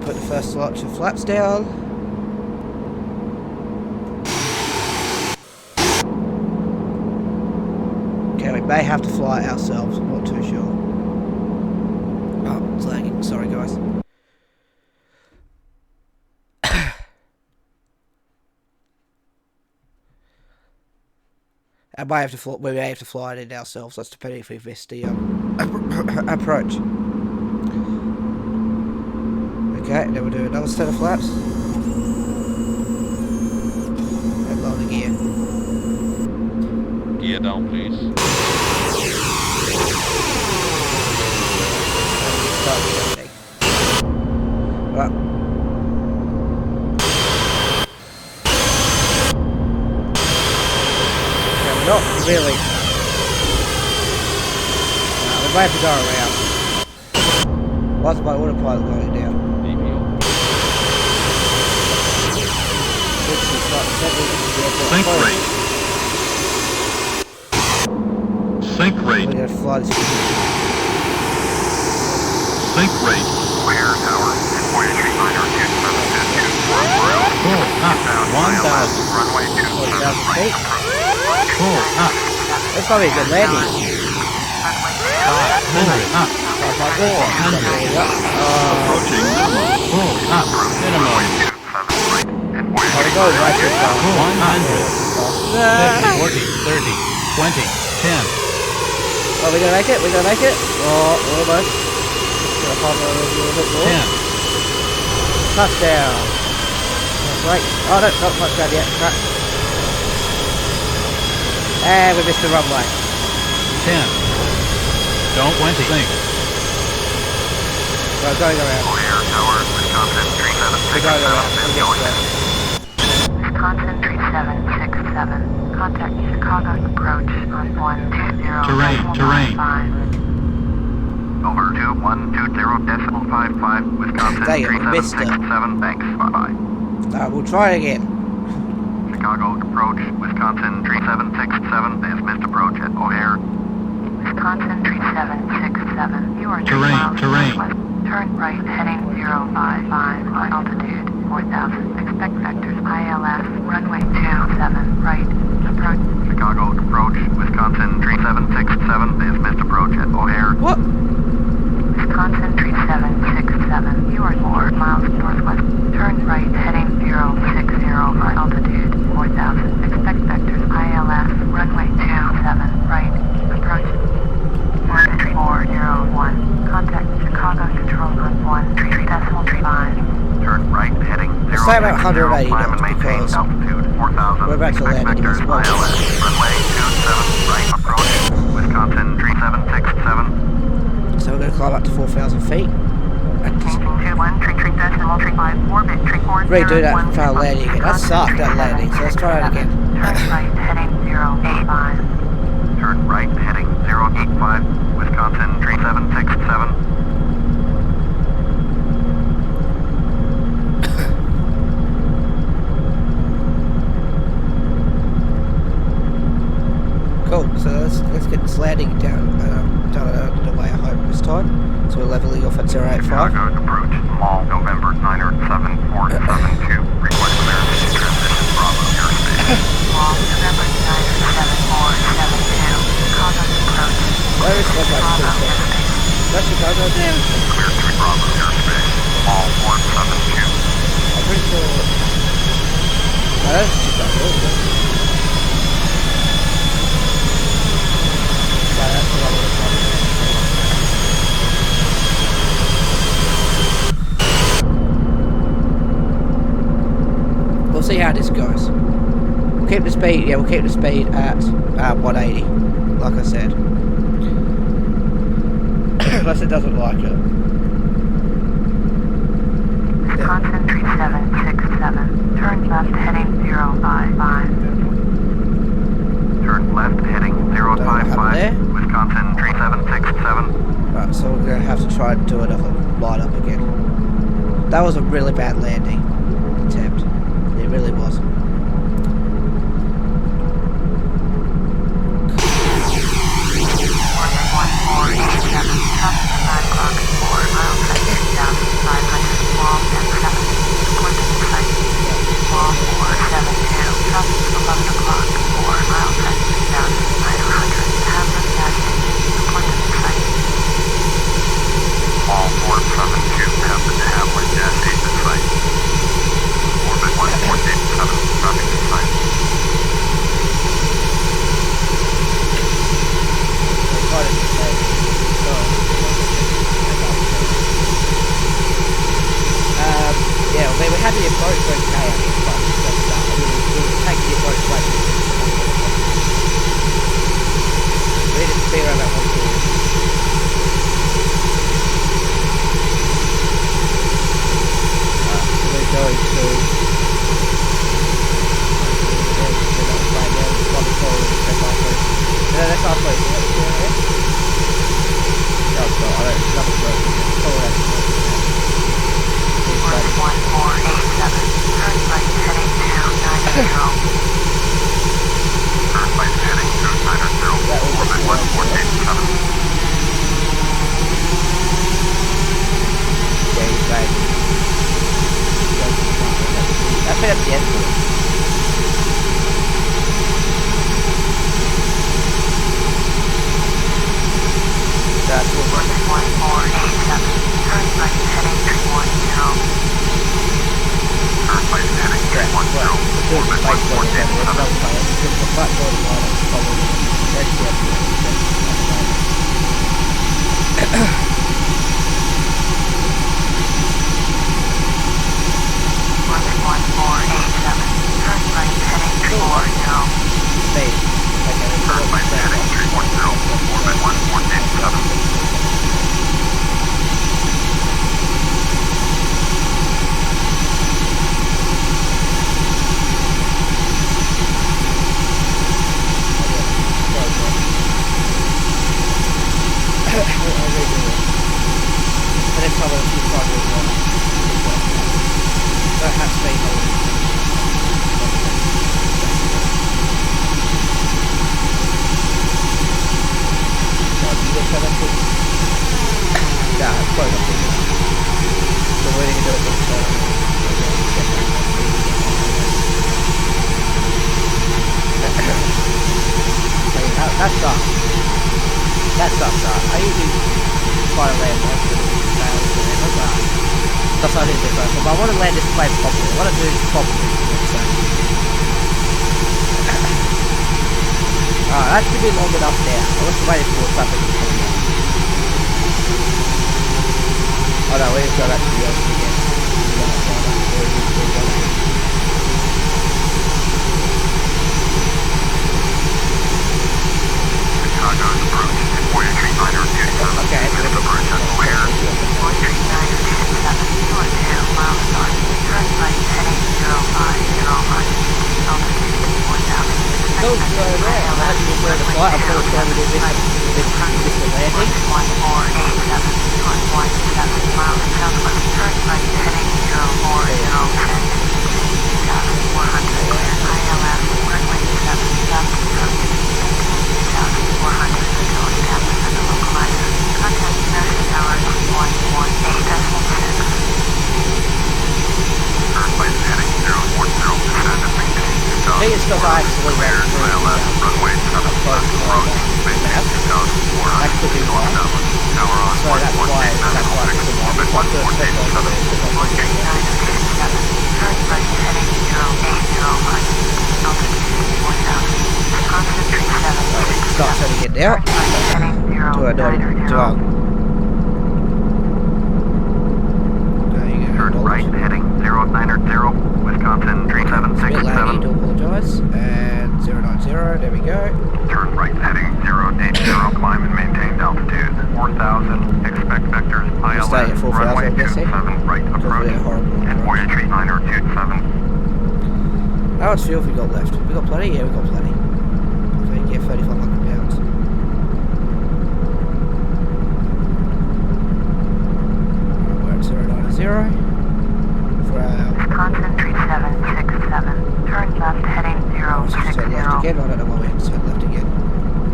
put the first selection of flaps down. Okay, we may have to fly ourselves, I'm not too sure. Oh, it's lagging, sorry guys. I may have to fly, we may have to fly it in ourselves, that's depending if we've missed the approach. Okay, then we'll do another set of flaps. And lower the gear. Gear down, please. Start descending. Right. Okay, we're not really might have to go around. Why's my autopilot going down? Sync rate. Sync rate. We're gonna fly this. Sync rate. O'Hare Tower. Voyager Liner 272. Full up. 1,000. Runway 27 right. Full up. That's probably a good landing. 500 up. 400. Approaching minimum. Full up. Minimum. How to go? Right here. 100. 50, 40, 30, 20, 10. Oh, we gonna make it? We gonna make it? Oh, almost. Just gonna hover a little bit more. 10. Touchdown. That's right. Oh, no, not touchdown yet. Crap. And we missed the runway. 10. Don't went to sink. We're going around. O'Hare Tower, Wisconsin 3767. We're going around. Wisconsin 3767. Contact Chicago approach on 120. Terrain. 5. Over 2120.55, Wisconsin Dang it, we missed it. 3767. Thanks. Bye-bye. We'll try again. Chicago approach, Wisconsin 3767. They have missed approach at O'Hare. Wisconsin 3767. You are 2 miles Terrain. northwest. Turn right heading 055 altitude 4000. Expect vectors ILS runway 27 right. Approach. Chicago approach, Wisconsin 3767. They have missed approach at O'Hare. What? Wisconsin 3767. You are 4 miles northwest. Turn right heading 060 altitude 4000. Expect vectors ILS runway 27 right. Approach. 13401. Contact Chicago Control on 133.35. Turn right heading 060. Say about 180 climb and knots maintain because altitude 4000. we're about to Expect land vectors as well. ILS runway 27 right approach, Wisconsin 3767. So we're going to climb up to 4,000 feet. Redo that for our landing again. That sucked, that landing, so let's try it again. Turn right heading 085. Turn right heading 085, Wisconsin 3767. Cool, so let's get this landing down the way I hope this time. So we're leveling off at 085. Chicago approach, Mall, November 97472. Request clearance to transition Bravo airspace. Mall, November 97472. Chicago approach. Where is that Bravo like airspace. That's Chicago there? Clear to Bravo airspace. Mall 472. I'm pretty sure. No, that's Chicago, isn't it? No, that's the one with the We'll see how this goes. We'll keep the speed, yeah, we'll keep the speed at 180, like I said. Unless it doesn't like it. Wisconsin 3767. Turn left heading 055. Turn left heading Don't have 055, there. Wisconsin 3767. Right, so we're going to have to try and do another line up again. That was a really bad landing attempt. It really was. All 472 have the Hamlet Dash 8 in sight. Orbit 1487 traffic in sight. Yeah, we had the approach for okay, I guess, but we were taking the approach way too soon. We needed to be around that 140. We're going to... No, that's our place. right heading 310. Turn right heading 310. Orbit 1487. Turn right heading 340. Speed. Turn right heading 310. Orbit 1487. That sucks. I usually try to land most of the fails or whatever, but that's not anything first. But I want to land this plane properly. I want to do this properly. So. Alright, that should be long enough now. I was waiting for traffic to come in. Oh no, we've got that to be honest again. Chicago's approach at Voyager 927. Okay, Just approach us clear. Voyager 927. You are 2 miles north. Turn right heading 0505. Altitude 4000. Don't go there. I had to get where the flight. I'm going to try to do this landing. 1487. 217 miles southwest. Turn right heading 04010. 2400. ILS runway 7 left. Approach 2400 until established at the localizer. Contact United Tower 118.6. Turn right heading 040. Descend and maintain 2000. I think it's because I actually Clear. ILS runway 7 left. Approach. Maintain 2400. That could be wrong. Tower on So that's why orbit 1487. Voyager 927. Turn right heading 0805. Altitude 4000. Concentrate 7. Start trying to get there. Turn right heading 090. Wisconsin 3767. To apologise. And 090. There we go. Turn right heading 080. Climb and maintain altitude 4000. Expect vectors ILS. Stay at 4,000, Runway I'm guessing. 27 right approach. They're horrible. And Voyager 9027. How much fuel have we got left? We got plenty? Yeah, we got plenty. I think, yeah, 3,500 pounds. We're at 090. For our... Wisconsin 3767. Turn left heading Let's just turn 060. left again. I don't know why we had to turn left again.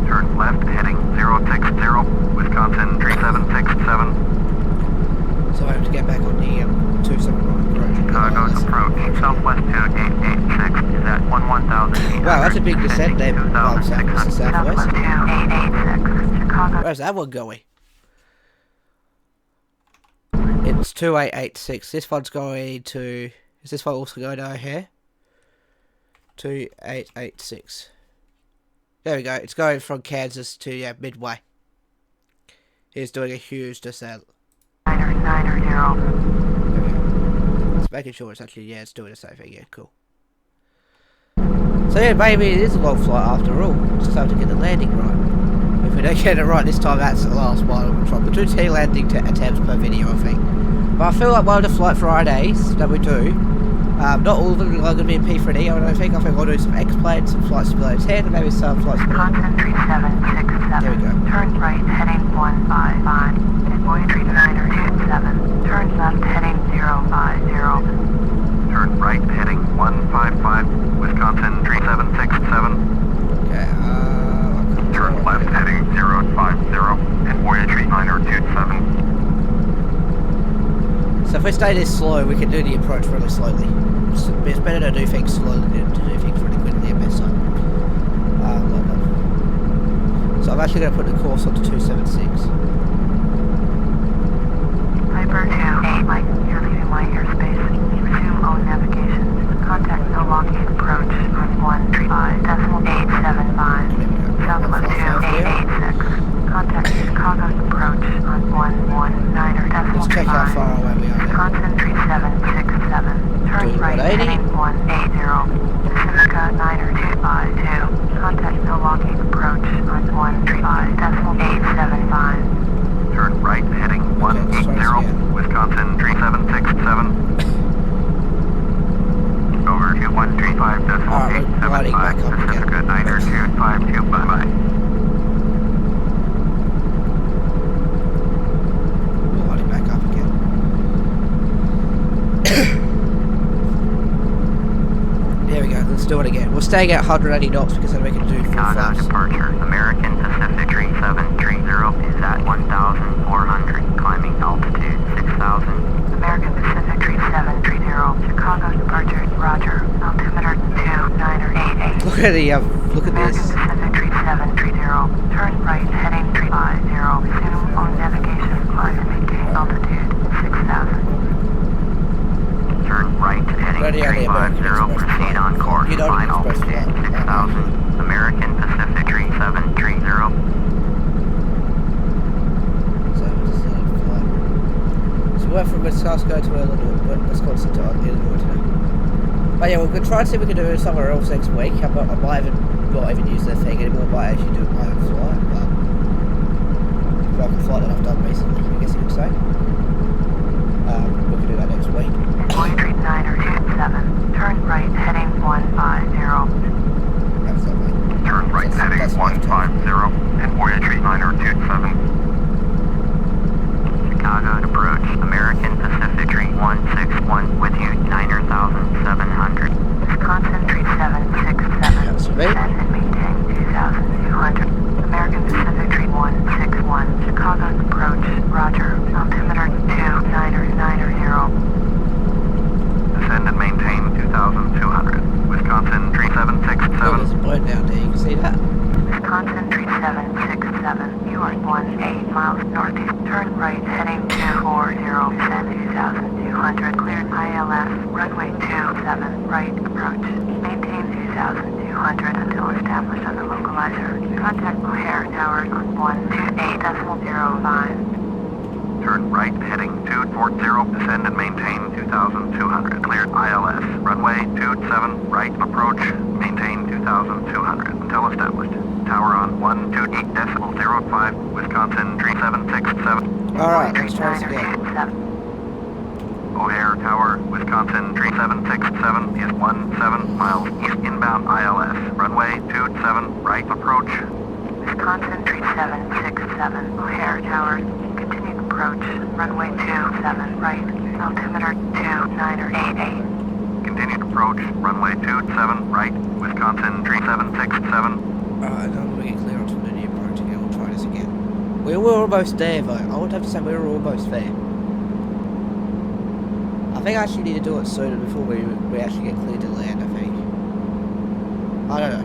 Turn left heading 060. Wisconsin 3767. So I have to get back on the 271 approach. Chicago's approach. Southwest 2886 is at 11,800. Wow, that's a big descent there. Southwest. Southwest 2886. Chicago. Where's that one going? It's 2886. This one's going to... Is this one also going down here? 2886. There we go. It's going from Kansas to Midway. It's doing a huge descent. 990. It's making sure it's actually, it's doing the same thing. Yeah, cool. So yeah, maybe it is a long flight after all. Just have to get the landing right. If we don't get it right this time, that's the last one. We'll do 2 landing attempts per video, I think. But I feel like one of the Flight Fridays that we do, not all of them are going to be in P3D, I don't think. I think I'll do some X-Planes, some Flight Simulator 10, and maybe some Flight Simulator. Wisconsin 3767. There we go. Turn right heading 155. Voyager 927. Turn left heading 050. Turn right heading 155. Wisconsin 3767. Okay, Turn left heading 050. And Voyager 9027. So if we stay this slow, we can do the approach really slowly. It's better to do things slowly than to do things really quickly and mess up. So I'm actually going to put the course onto 276. Piper Let's check how far away we are now. Wisconsin 3767. Turn Doing right 180. heading 180. Pacifica 9252. Contact Milwaukee approach on 135.875. Turn right heading 180, Wisconsin 3767. Over to 135.875, Pacifica 9252, bye-bye. We'll hold it back up again. There we go, let's do it again. We're staying at 180 knots because then we can do full Chicago flaps. departure, American Pacific 3730 is at 1,400, climbing altitude 6,000. American Pacific 3730. Chicago departure, roger. Altimeter 2988. Look at the look at American this. Pacific 3730. Turn right heading 350. Resume on navigation. Climb and maintain altitude 6,000. Turn right heading Ready on the 350, American Express proceed flight. on course, You don't final Express altitude flight. 6,000. American Pacific 3730. So we went from Wisconsin to Illinois, but Wisconsin to Illinois today. But yeah, we're gonna try and see if we can do it somewhere else next week. I might not even use the thing anymore. Might actually do my own flight, like a flight that I've done recently, I guess you could say. We can do that next week. Voyager 927. Turn right heading 150. How's that, mate? Turn right heading That's 150, and Voyager 9027. Chicago approach, American Pacific 3161 with you, 9,700. Wisconsin 3767. That's me. Descend and maintain 2,200. American Pacific 3161. Chicago approach, roger. Altimeter 2990. Descend and maintain 2,200. Wisconsin Oh, there's 3767. a boat down there, you can see that? Wisconsin 3767. You are 18 miles northeast. Turn right heading 240. Descend 2,200. Cleared ILS. Runway 27. Right approach. Maintain 2,200 until established on the localizer. Contact O'Hare Towers on 128.05. Turn right heading 240. Descend and maintain 2,200. Cleared ILS. Runway 27. Right approach. Maintain 2,200 until established. Tower on 128.05. Wisconsin 3767. Alright, let's try this again. O'Hare Tower, Wisconsin 3767 is 17 miles east inbound ILS. Runway 27 right approach. Wisconsin 3767. O'Hare Towers. Continued approach. Runway 27 right. Altimeter 2988. Continued approach. Runway 27 right. Wisconsin 3767. Alright, now we get clear onto the new approach again. We'll try this again. We were almost there though. I would have to say we were almost there. I think I actually need to do it sooner before we actually get cleared to land, I think. I don't know.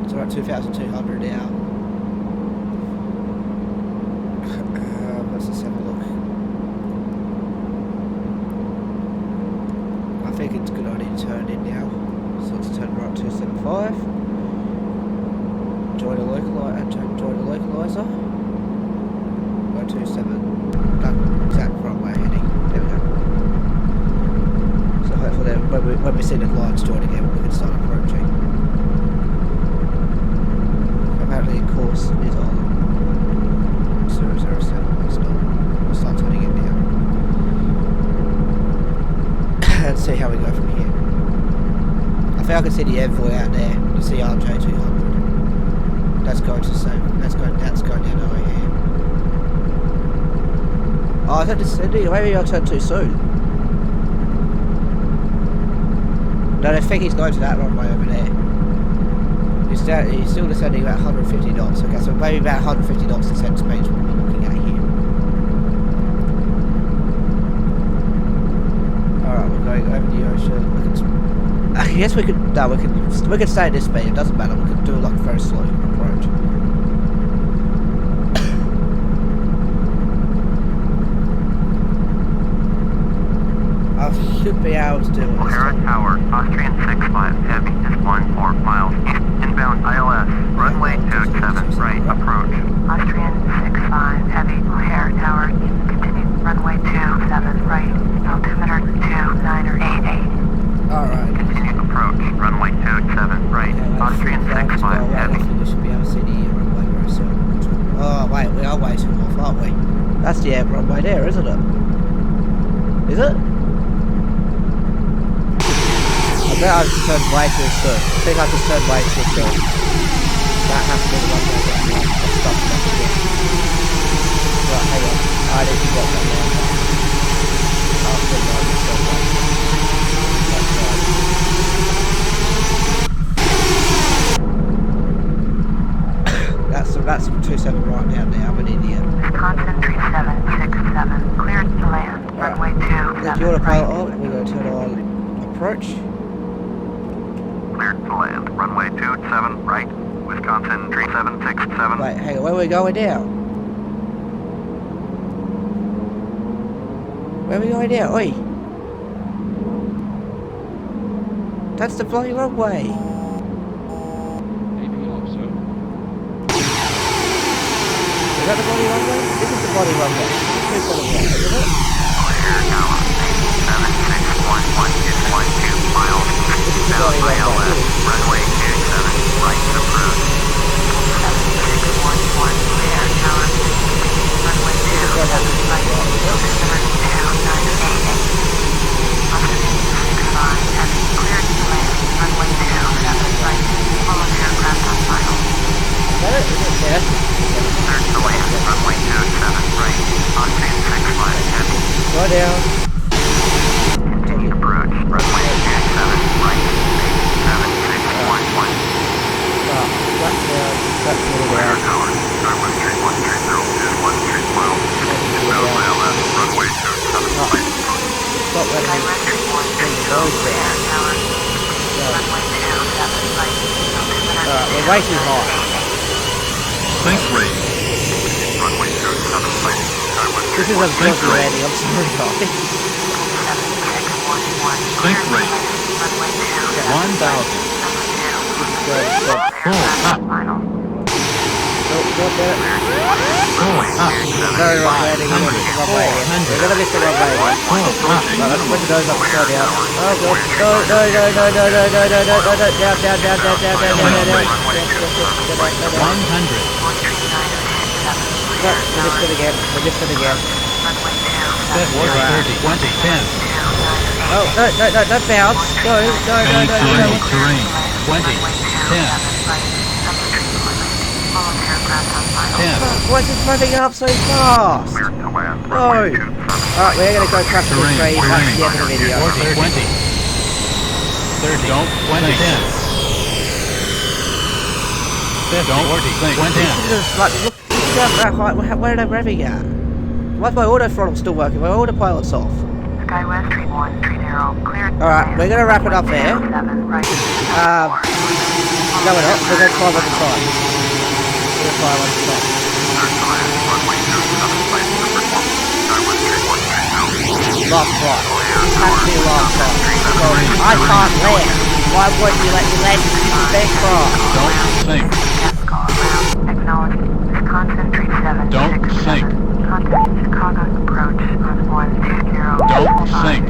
So we're at 2,200 now. Let's just have a look. I think it's a good idea to turn in now. So let's turn right 275. Join the localizer. Go 27. That exact wrong way heading. There we go. So hopefully then when we see the lines join again, we can start approaching. Apparently the course is on 007. It's not. We'll start turning it now. And see how we go from here. I think I can see the envoy out there. The CRJ 200. That's going to the same. That's going down over here. Oh, I thought this. Maybe I turned too soon. No, I think he's going to that runway over there. He's still descending about 150 knots. Okay, so maybe about 150 knots descent speed is what we're looking at here. Alright, we're going over the ocean. I guess we could. No, we could stay at this speed. It doesn't matter. We could do like a very slow approach. I should be able to do it this O'Hare time. Tower, Austrian 65 heavy. way too soon. I think I just turned way too soon. That has to be the one way down there. I'll stop that again. Right, hang on. I need to get that line back. I'll still know myself back. That's 27 right now, I'm an idiot. Wisconsin 3767, cleared to land, runway 27. If you want to pilot on, we're going to turn on approach. Cleared to land. Runway 27 right. Wisconsin 3767. Wait, hang on, where are we going now? Where are we going now? Oi! That's the bloody runway! Is that the body runway? This is the body runway. This is the body runway, isn't it? Clear tower. 7611.2 miles. This is the body runway. Runway 27 right approach. 7611, clear tower. Runway 27 right, altimeter 2988. Altimeter 65, heavy, cleared to land. Runway 27 right, follow aircraft on final. Is that it? Is it there? Cleared to land. Runway 27 right. Octane 65 heavy. Go down. Continue approach. Runway 27 right. 7611. Stop. Flat down. Flat Clear down. tower. Starboard 3130 Inbound ILS. Runway 27 right. Stop letting me bring the nose down. Runway 27 right. Alright, we're way too high. Sync rate. Runway 27 right. This is a dodgy landing, I'm sorry guys. Sync rate. 1,000. Full up. Nope, not there. Full up. Very wrong landing, we're gonna miss the runway again. Right, let's put the nose up and slow down. Oh god, no, down. 100. We're just it again. Set water 30, 20, 10. Oh, no, don't bounce. No. Terrain, 20, 10. 10. Why is this moving up so fast? Clear to land. No. Runway 27. Alright, we're gonna go crash the tree. That's the end of the video. 20. 30. Don't 20. 10. Don't 20. This is like, look down that height. Where are they revving at? Why's my auto throttle still working? My autopilot's off. Skywest 3130, cleared. Alright, we're gonna wrap it up there. Right. No, we're not. We're gonna climb on the side. We're gonna climb on the side. Last flight. This has to be the last flight. I can't land. Why wouldn't you let me land in this spacecraft? Don't sink. Acknowledged. Wisconsin 3767. Don't sink. Contact Chicago approach on 120. Don't sink.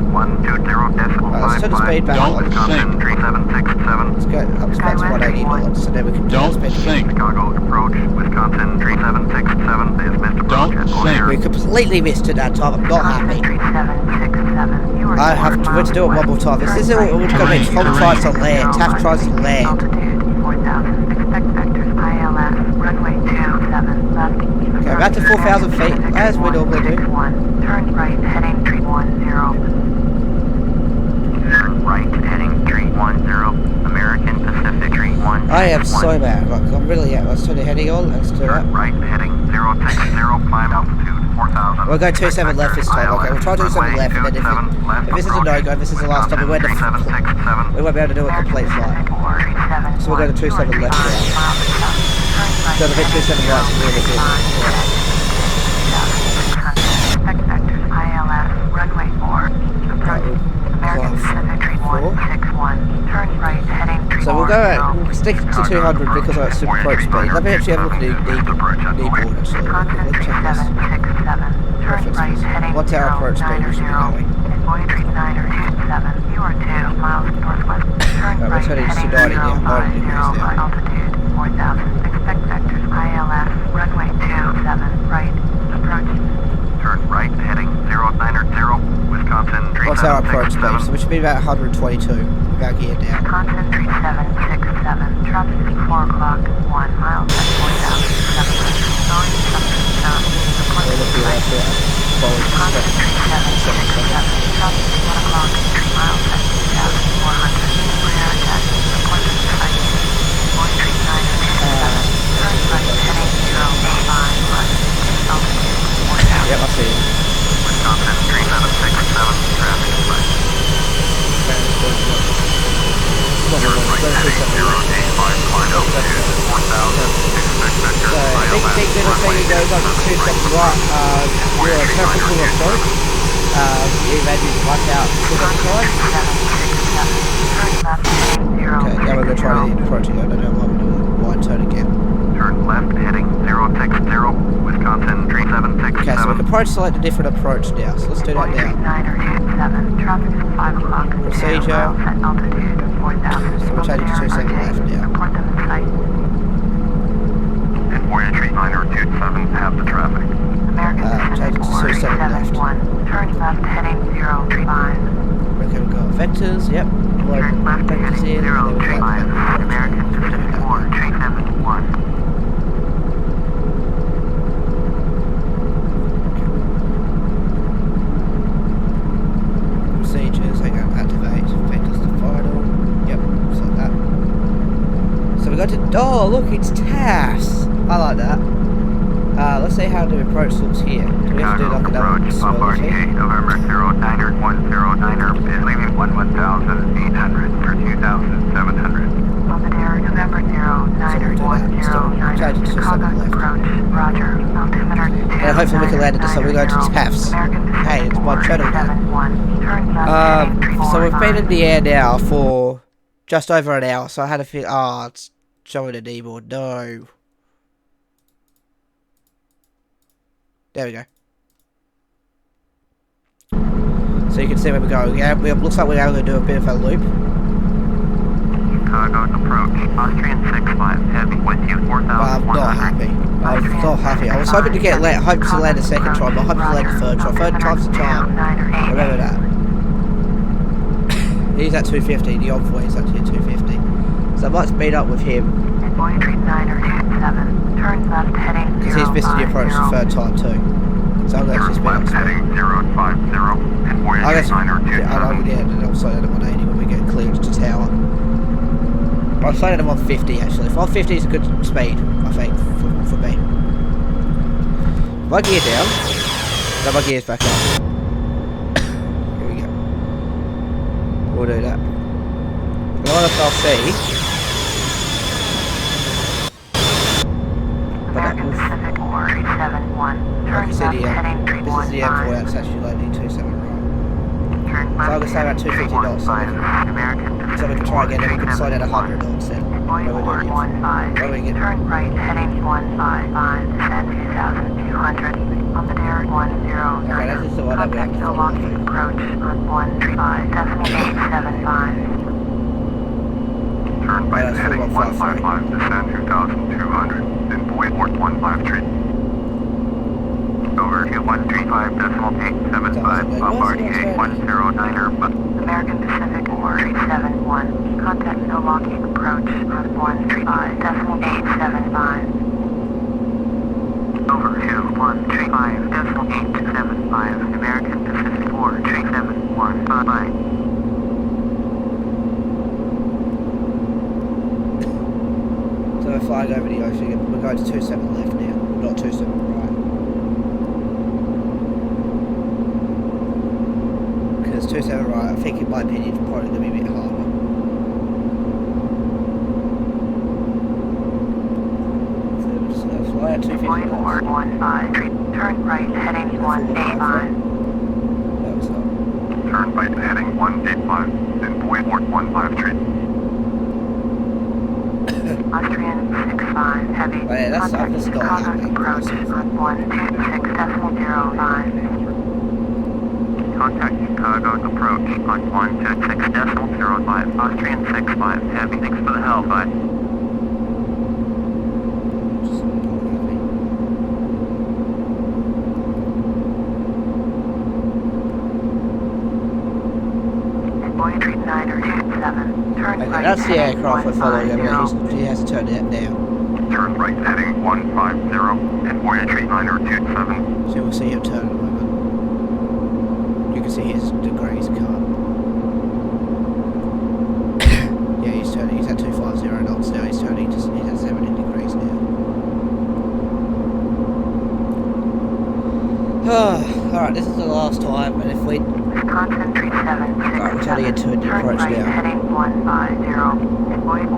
120.55. Let's turn the speed back Don't on. sink. 3767. Let's go up to that's 180 knots, so then we can Don't speed again. sink. Chicago approach. Wisconsin 3767 is missed approach. Don't at sink. We completely missed it that time. I'm not happy. 3767. You are I have to do it one more time. This isn't what we're going to be. Tom tries to land. Taft tries to land. Altitude 4,000. Expect vectors ILS. Runway 27 left. Okay, we're at to 4,000 feet, as we normally do. Turn right, heading 310. Turn right, heading 310. American Pacific 310. I am so bad. Like, I'm really at. Let's turn the heading on. Let's do that. Turn right, heading 060. Climb altitude 4,000. We'll go 27 left this time. Okay, we'll try 27 left, and then if this is a no-go, if this is the last time, we won't be able to do a complete flight. So we'll go to 27 left now. So the bit 27 right is really good. Expect vectors ILS. Runway 4. Approach. American Pacific 3161. Turn right, heading 340. So we'll go we'll stick to 200 because of its approach speed. Let me actually have a look at the board actually. Let's check this. Turn right, heading What's our approach speed we should be going? Voyager 927. You are 2 miles northwest. Turn right, heading heading 90, yeah, 90 degrees 050, there. altitude 4,000. Expect vectors ILS. Runway 27 right. Approach. Turn right, heading 090. Wisconsin 33767. What's our approach speed? So we should be about 122 without gear down. Wisconsin 3767, traffic 4 o'clock, 1 mile at 4,700. Going south. We're looking at Wisconsin 3767, traffic 1 o'clock, 3 miles at 2,400. Clear attack, appointment site. Boy Street 927, turn right heading 085 west, altitude 4,000. Yep, I see it. Wisconsin 3767, traffic is right. Turn right heading 085, climb altitude 4,000, expect vector So, big ILS, little runway thing goes up to 2 seconds right, you're a purple approach, you maybe wipe out 2 seconds right. Okay, now we're going to try the approach again, I don't know what we're doing, wide turn again. turn left heading 060, Wisconsin 3767. Okay, so we can approach select a different approach now, so let's do that now. Traffic is 5 o'clock. Procedure. Altitude 4,000. So we're changing to 2 seconds left now. Report them in sight. And Voyager 9027 have the traffic. American change Pacific it to 27 left. 471. Turn left heading 035. Okay, we've got vectors, yep. Turn left Vectors heading in, and then we've got 035. American Pacific 471. procedures, hang on, activate, vectors to final, yep, so that. So we got to, oh look, it's TAS! I like that. Let's see how the approach looks here. Do we have to do like another approach, swirl Bombardier, here? November 09109er is leaving 11800 for 2700. Bombardier November 09109er. Chicago approach. Roger. Altimeter 2. And hopefully we can land it so we go to TAFs. Hey, it's my channel. So we've been in the air now for just over an hour, so I had to feel, oh, it's showing a keyboard, no. There we go. So you can see where we're going. Yeah, it looks like we're going to do a bit of a loop. Chicago approach, Austrian 65, heavy with you, 4,100. But I'm not happy. I'm not happy. I was hoping to get hoping to land a second try, but I'm hoping to land a third try. Third time's the charm. Remember that. He's at 250, the envoy is actually at 250. So I might speed up with him. Voyager 927, turn left heading Because he's missed the approach the third time too. So I'm going to actually Turn speed up. left heading 050, and I Voyager guess, 9027. yeah, I'll get it also at 180 when we get clearance to tower. I'll say at 150 actually. 150 is a good speed, I think, for me. My gear down. No, my gear's back up. Here we go. We'll do that. The honest I'll see. American Pacific 471, turn left heading This is the M4 that's actually landing 27 right. Turn So I'm left going to say about 250 knots. So we can try again and we can slide at 100 knots then. Where we're doing it. Where we get turn right heading 155, descend 2,200. Bombardier 109. Okay, this is the one that we have Contact to Milwaukee follow. approach on 135.875. Turn right that's heading 155. 155, descend 2,200, and Voyager 153. Over 2135.875, Bombardier 109er, but American Pacific 471. Contact Milwaukee approach on 135.875. over 2135.875, American Pacific 471, bye-bye. So we're flying over the ocean. We're going to 27 left now, not 27 right. Because 27 right, I think in my opinion, it's probably going to be a bit harder. So we're just going to fly at 250 knots. 15, turn right heading 185. No, it's not. Turn right heading 185, then Voyager 153. Austrian 65 heavy. Oh, yeah, that's Contact not Chicago happening. approach on 126.05. Contact Chicago approach on 126.05, Austrian 65, heavy, thanks for the help, bye. Just not happy. Voyager 927. Turn Okay, right. that's the heading aircraft we're following. 150. He has to turn it down. Turn right heading 150 at Voyager 927. So we'll see him turn in a moment. You can see his degrees car. Yeah, he's turning. He's at 250 knots now. He's turning. He's at 70 degrees now. Alright, this is the last time, and if we... Wisconsin 3767. Alright, we're turning into a new Turn approach right now. heading 150. At Voyager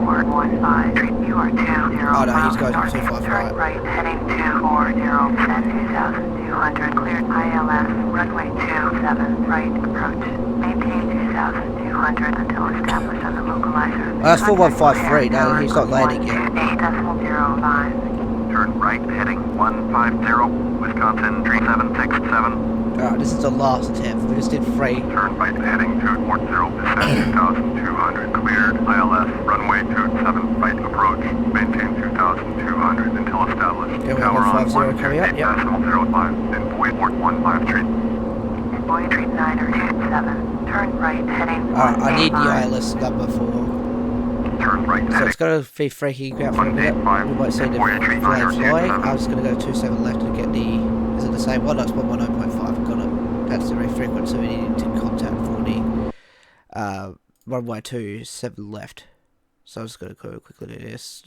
15. You are 20 Oh no, he's going miles to northeast. 250, Turn right. right heading 240. Descend 2200. Cleared ILS. Runway 27. Right approach. Maintain 2200 until established on the localizer. Oh, that's 4153. No, he's not landing yet. 128.05. Turn right heading 150, Wisconsin 3767. Alright, this is the last attempt. We just did 3. Turn right heading 240, descend 2200, cleared, ILS, runway 27, right approach, maintain 2200 until established. Okay, we have 150 coming up, yep. 0.05, and void port 153. Voyager 927. Turn right heading Alright, I need the 185. ILS number for... Turn right So heading it's going to be freaking out for a minute. We might see the flag flying. I'm just going to go 27 left and get the... Is it the same one? No, it's 110.5. Got it. That's the frequency we need to contact for the runway 27 left. So I'm just going to go quickly do this.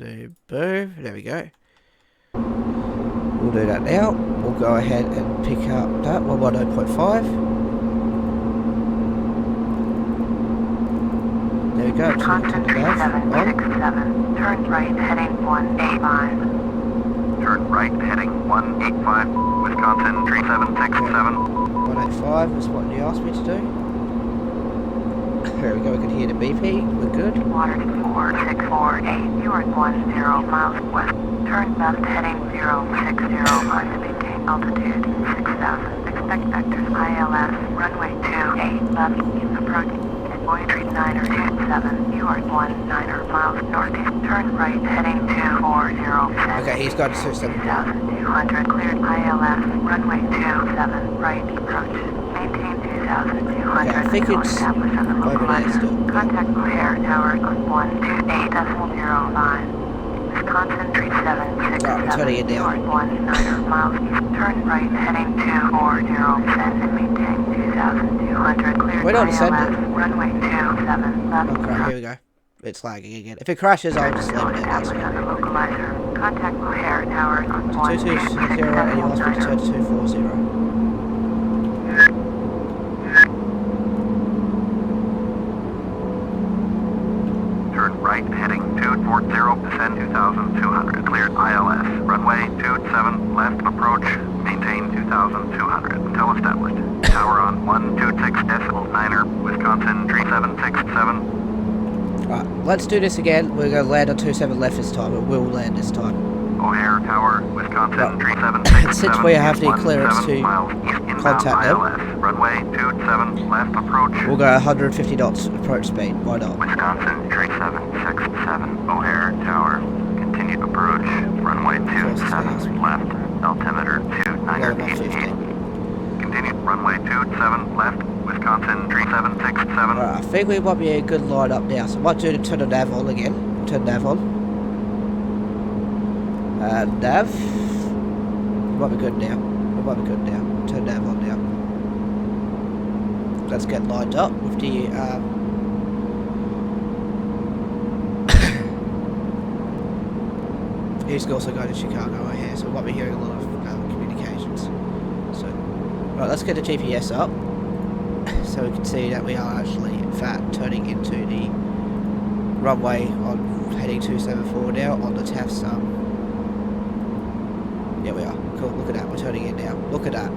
Boom. There we go. We'll do that now. We'll go ahead and pick up that 110.5. There we go. Wisconsin 3767. Turn right heading 185. Turn right heading 185, Wisconsin 3767. 185 is what you asked me to do. There we go, we can hear the BP, we're good. Water 4648. You are 10 miles west. Turn left heading 060. Maintain altitude 6000. Expect vectors ILS. Runway 28 left. Approach. Voyager 927. You are 19 miles northeast. Turn right heading 240. Okay, he's got 27. 2200. Cleared ILS. Runway 27. Right approach. Maintain 2200. Okay, I think until it's established on the over there localizer. still. Contact O'Hare Tower 128.05. Wisconsin 3767. Right, we're turning it down. 19 miles east. Turn right heading 240. Descend and maintain 2200. Cleared We're not ILS. descending. Runway 27 left. Oh crap, here we go. It's lagging again. If it crashes, I'll just leave it at that. On the localizer. Contact O'Hare Tower 2260 and you asked me to turn to 240. Turn right heading 240, descend 2200, cleared ILS, runway 27 left approach, maintain 2200 until established. Tower on 126.9er, Wisconsin 3767. Right, let's do this again. We're going to land on 27 left this time, and we'll land this time. O'Hare Tower, Wisconsin Right. 3767. Since we have the clearance to contact them, ILS, runway 27 left approach. we'll go 150 knots approach speed. Why not? Wisconsin 3767, O'Hare Tower, continued approach, runway 27 left, altimeter 2988. Continued runway 27 left, Wisconsin 3767. Alright, I think we might be a good line up now, so I might do to turn the nav on again. Turn nav on. Nav. We might be good now. We might be good now. Turn nav on now. Let's get lined up with the he's also going to Chicago right here, so we might be hearing a lot of communications. So, right, let's get the GPS up so we can see that we are actually, in fact, turning into the runway on heading 274 now on the TAF sum. Yeah, we are. Cool, look at that, we're turning in now. Look at that.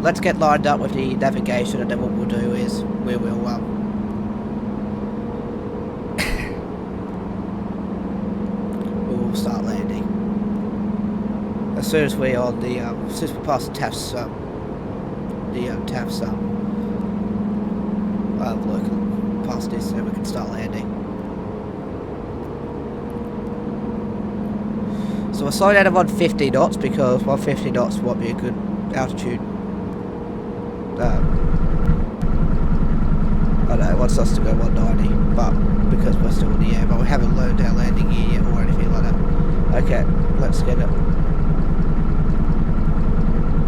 Let's get lined up with the navigation, and then what we'll do is we will start landing. As soon as we on the as soon as we pass the TAF sum, look past this, so we can start landing. So we're slowing down to 150 knots because 150 knots won't be a good altitude. I don't know, wants us to go 190, but because we're still in the air, but we haven't learned our landing gear yet or anything like that. Okay, let's get it.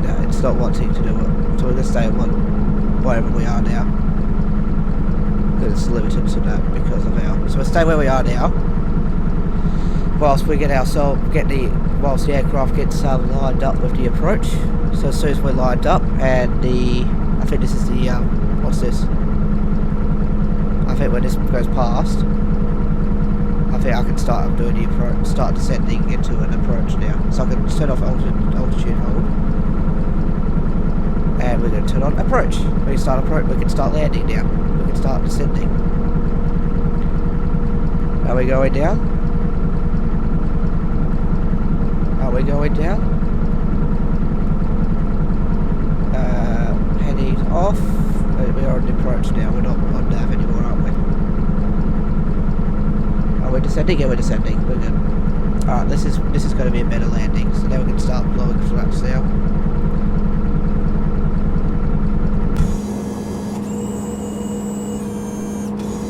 No, it's not wanting to do it, so we're going to stay at wherever we are now. It's limited to that because of our. So we'll stay where we are now. Whilst we get ourselves, whilst the aircraft gets lined up with the approach. So as soon as we're lined up, and I think this is the, what's this? I think when this goes past, I think I can start doing the approach, start descending into an approach now. So I can turn off altitude hold. And we're going to turn on approach. We can start approach, we can start landing now. We can start descending. Are we going down? Are we going down? Heading off. We are on the approach now. We're not on nav anymore, aren't we? Are we descending? Yeah, we're descending. We're good. Alright, this is going to be a better landing. So now we can start blowing flaps now.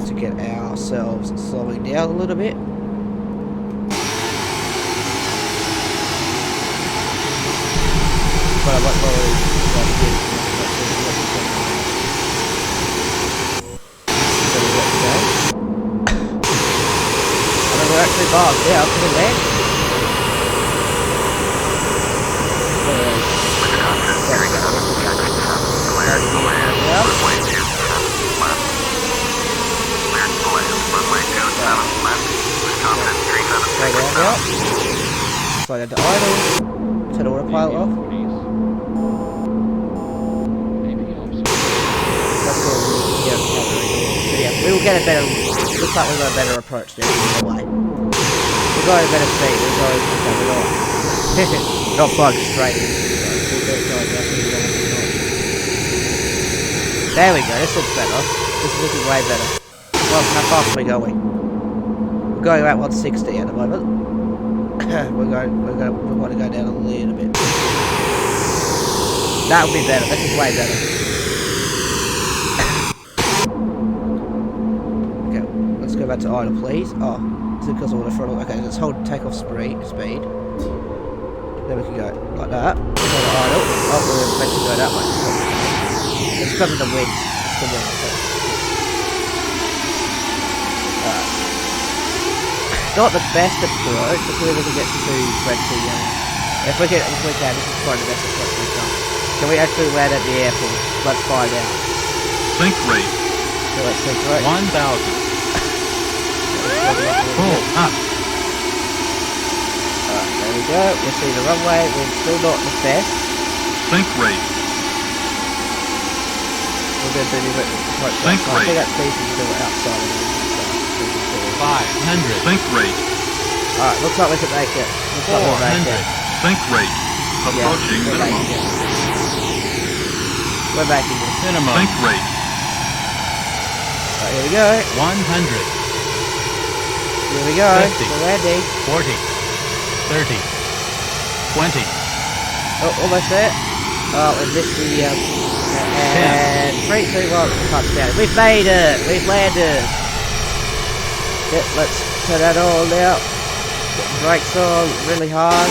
To get ourselves slowing down a little bit. But I'm not following we're actually bogged down to the land. Cleared to land, runway 27 left. Cleared to land, runway 27 left. Wisconsin 3767. Slide into idle. Turn the autopilot off. We will get a better. Looks like we've got a better approach there. No way. We've got a better speed. We're not plug straight. There we go. This looks better. This is looking way better. Well, how fast are we going? We're going about 160 at the moment. we want to go down a little bit. That would be better. This is way better. Go back to idle, please. Oh, is it because of the throttle? Okay, let's hold takeoff speed. Then we can go like that. Go to idle. Oh, we're meant to go that way. It's because of the wind. The wind. Not the best approach, but we can get to 20. If we can, this is probably the best approach we've done. Can we actually land at the airport? Let's find out. Sync rate. So let's sync rate. 1,000. Pull up. Alright, there we go. We'll see the runway. We're still not the best. Sync rate. We're going to do the approach. Sync I rate. think that's decent to do it outside of it. 500. Sync rate. Alright, looks like we can make it. Looks like we'll make 400. it. Sync rate. Approaching we're minimum. making it. We're making it. Minimum. Sync rate. Alright, here we go. 100. Here we go. 50. We're landing. 40. 30. 20. Oh, almost there. Oh, we missed the, and 3, 2, 1, touchdown. We've made it! We've landed! Yep, let's turn that on now. Get the brakes on really hard.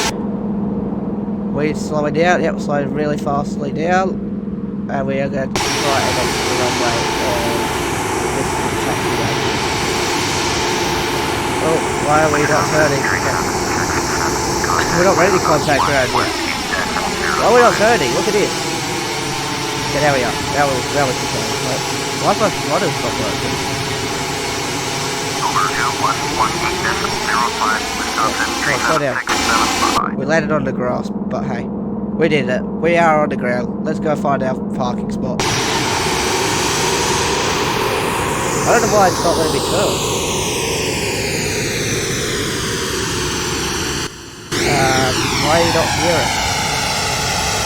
We're slowing down. Yep, slowing really fastly down. And we are going to try and exit the runway. This is the taxiway. Oh, why are we not turning? We're not ready to contact ground yet. Why are we not turning? Look at this. Okay, there we are. That was the turn. Why is my throttle not working? We landed on the grass, but hey, we did it. We are on the ground. Let's go find our parking spot. I don't know why it's not letting me turn. Why are you not hearing?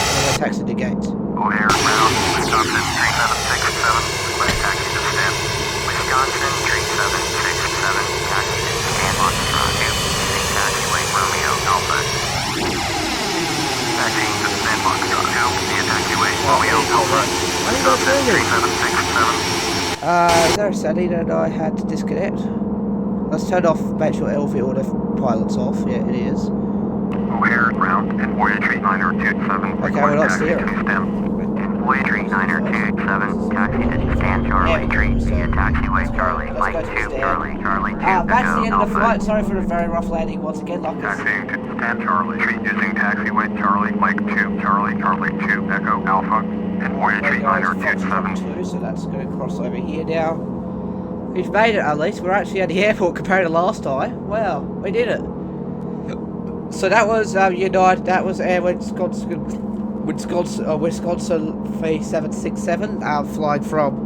I'm going to taxi the gates. O'Hare ground, Wisconsin 3767, request taxi to stand. Wisconsin 3767, taxi to stand on Toronto. See taxiway Romeo Alpha. Taxiing to Sandbox Toronto. See taxiway Romeo Alpha. Wisconsin 3767. Is there a setting that I had to disconnect? Let's turn off, make sure LV autopilot's off. Yeah, it is. O'Hare, ground, and Voyager 927. Okay, we're not steering. Voyager 927, taxi to San Charlie Tree via taxiway Charlie, Mike 2, Charlie, Charlie 2, that's the Echo, end of the Alpha. flight. Sorry for the very rough landing once again. Like this. Taxiing to San Charlie Tree using taxiway Charlie, Mike 2, Charlie, Charlie 2, Echo, Alpha, and Voyager 927. 2, so that's going to cross over here now. We've made it at least. We're actually at the airport compared to last time. Wow, we did it. So that was United. That was Air Wisconsin 3767, flying from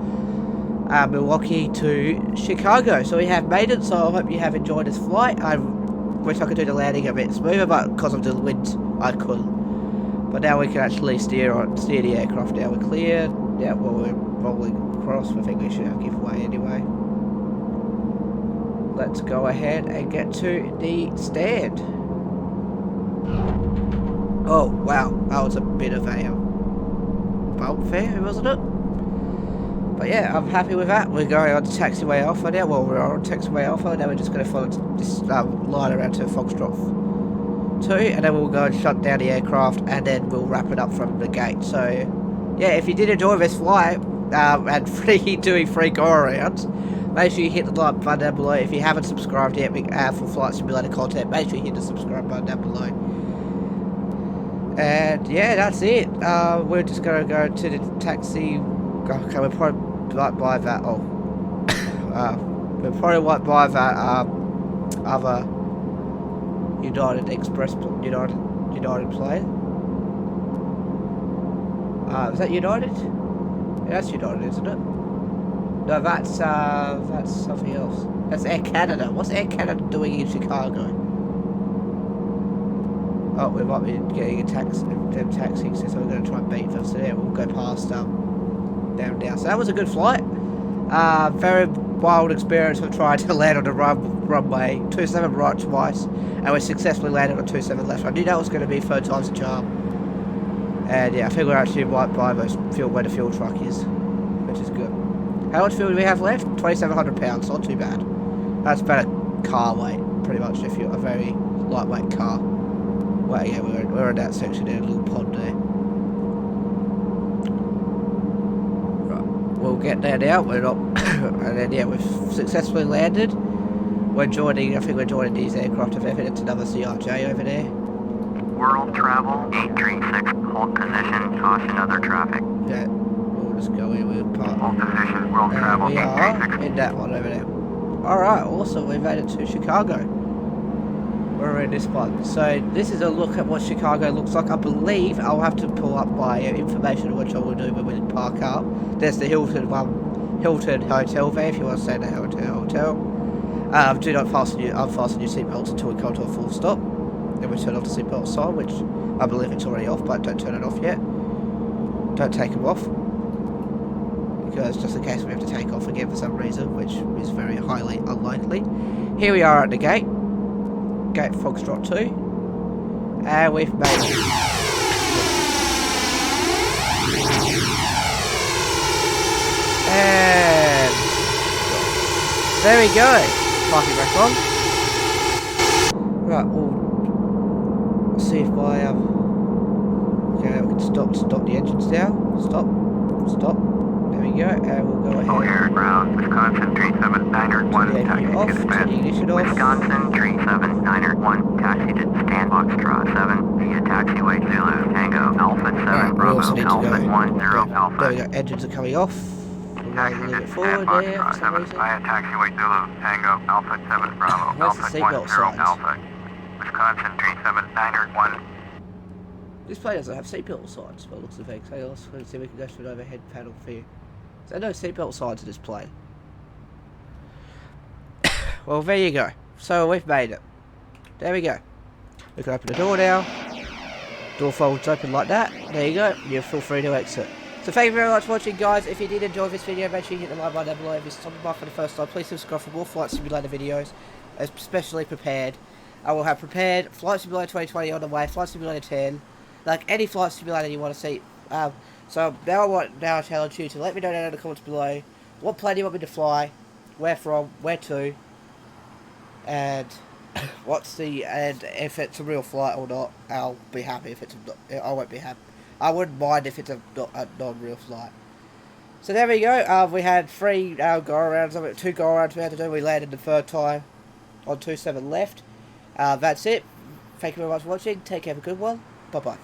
Milwaukee to Chicago. So we have made it. So I hope you have enjoyed this flight. I wish I could do the landing a bit smoother, but because of the wind, I couldn't. But now we can actually steer the aircraft. Now we're clear. Yeah, well, we're rolling across. I think we should have giveaway anyway. Let's go ahead and get to the stand. Oh, wow. That was a bit of a bump there, wasn't it? But yeah, I'm happy with that. We're going on to taxiway Alpha now. Well, we're on taxiway Alpha. Now we're just going to follow this line around to Foxtrot 2. And then we'll go and shut down the aircraft. And then we'll wrap it up from the gate. So, yeah, if you did enjoy this flight and doing free go-arounds, make sure you hit the like button down below. If you haven't subscribed yet for Flight Simulator content, make sure you hit the subscribe button down below. And yeah, that's it. We're just going to go to the taxi. Okay, we're probably right by that. Oh, we're probably right by that other United Express, United plane. Is that United? Yeah, that's United, isn't it? No, that's something else. That's Air Canada. What's Air Canada doing in Chicago? Oh, we might be getting a taxi, so we're going to try and beat them. So yeah, we'll go past down. So that was a good flight. Very wild experience of trying to land on the runway. 27 right twice, and we successfully landed on 27 left. I knew that was going to be 3 times the charm. And yeah, I think we're actually right by where the fuel truck is, which is good. How much fuel do we have left? 2,700 pounds, not too bad. That's about a car weight, pretty much, if you're a very lightweight car. Well, yeah, we're in that section there, a little pond there. Right, we'll get there now, we're not, and then yeah, we've successfully landed. I think we're joining these aircraft, I think it's another CRJ over there. World travel 836, hold position, caution other traffic. Yeah, we'll just go in, we'll park. Hold position, world travel We are 836. in that one over there. Alright, awesome, we've made it to Chicago. We're in this one. So this is a look at what Chicago looks like. I believe I'll have to pull up my information, which I will do when we park up. There's the Hilton Hotel there if you want to stay in the hotel. Do not unfasten your seatbelts until we come to a full stop. Then we turn off the seatbelt sign, which I believe it's already off, but don't turn it off yet. Don't take them off, because just in case we have to take off again for some reason, which is very highly unlikely. Here we are at the gate Foxtrot 2, and we've made it. And there we go. Parking back on. Right, we'll see if I okay, we can stop the engines now. Stop. There we go, and we'll go ahead. O'Hare, ground, Wisconsin 37901, taxi to stand. Wisconsin 37901, taxi to stand. Foxtrot 7 via taxiway Zulu Tango Alpha 7 Right, we also need Bravo to Alpha go. 10 Alpha. There we go, engines are coming off. We're Taxi going a little to bit forward stand there for Foxtrot some 7 reason. via taxiway Zulu Tango Alpha 7 Bravo Where's the Alpha seatbelt 10 signs? Alpha. Wisconsin 37901. This plane doesn't have seatbelt signs, by the looks of things. Hang on, let's see if we can go through an overhead panel for you. There are no seatbelt signs in this plane. Well, there you go. So we've made it. There we go. We can open the door now. Door folds open like that. There you go. You feel free to exit. So thank you very much for watching, guys. If you did enjoy this video, make sure you hit the like button down below. If you're stopping by for the first time, please subscribe for more Flight Simulator videos, especially Prepared. I will have Prepared, Flight Simulator 2020 on the way, Flight Simulator 10, like any Flight Simulator you want to see. So now I challenge you to let me know down in the comments below what plane do you want me to fly, where from, where to, and and if it's a real flight or not. I'll be happy if it's I won't be happy. I wouldn't mind if it's a non-real flight. So there we go. We had 3 go-arounds. 2 go-arounds we had to do. We landed the 3rd time on 27 left. That's it. Thank you very much for watching. Take care. Have a good one. Bye-bye.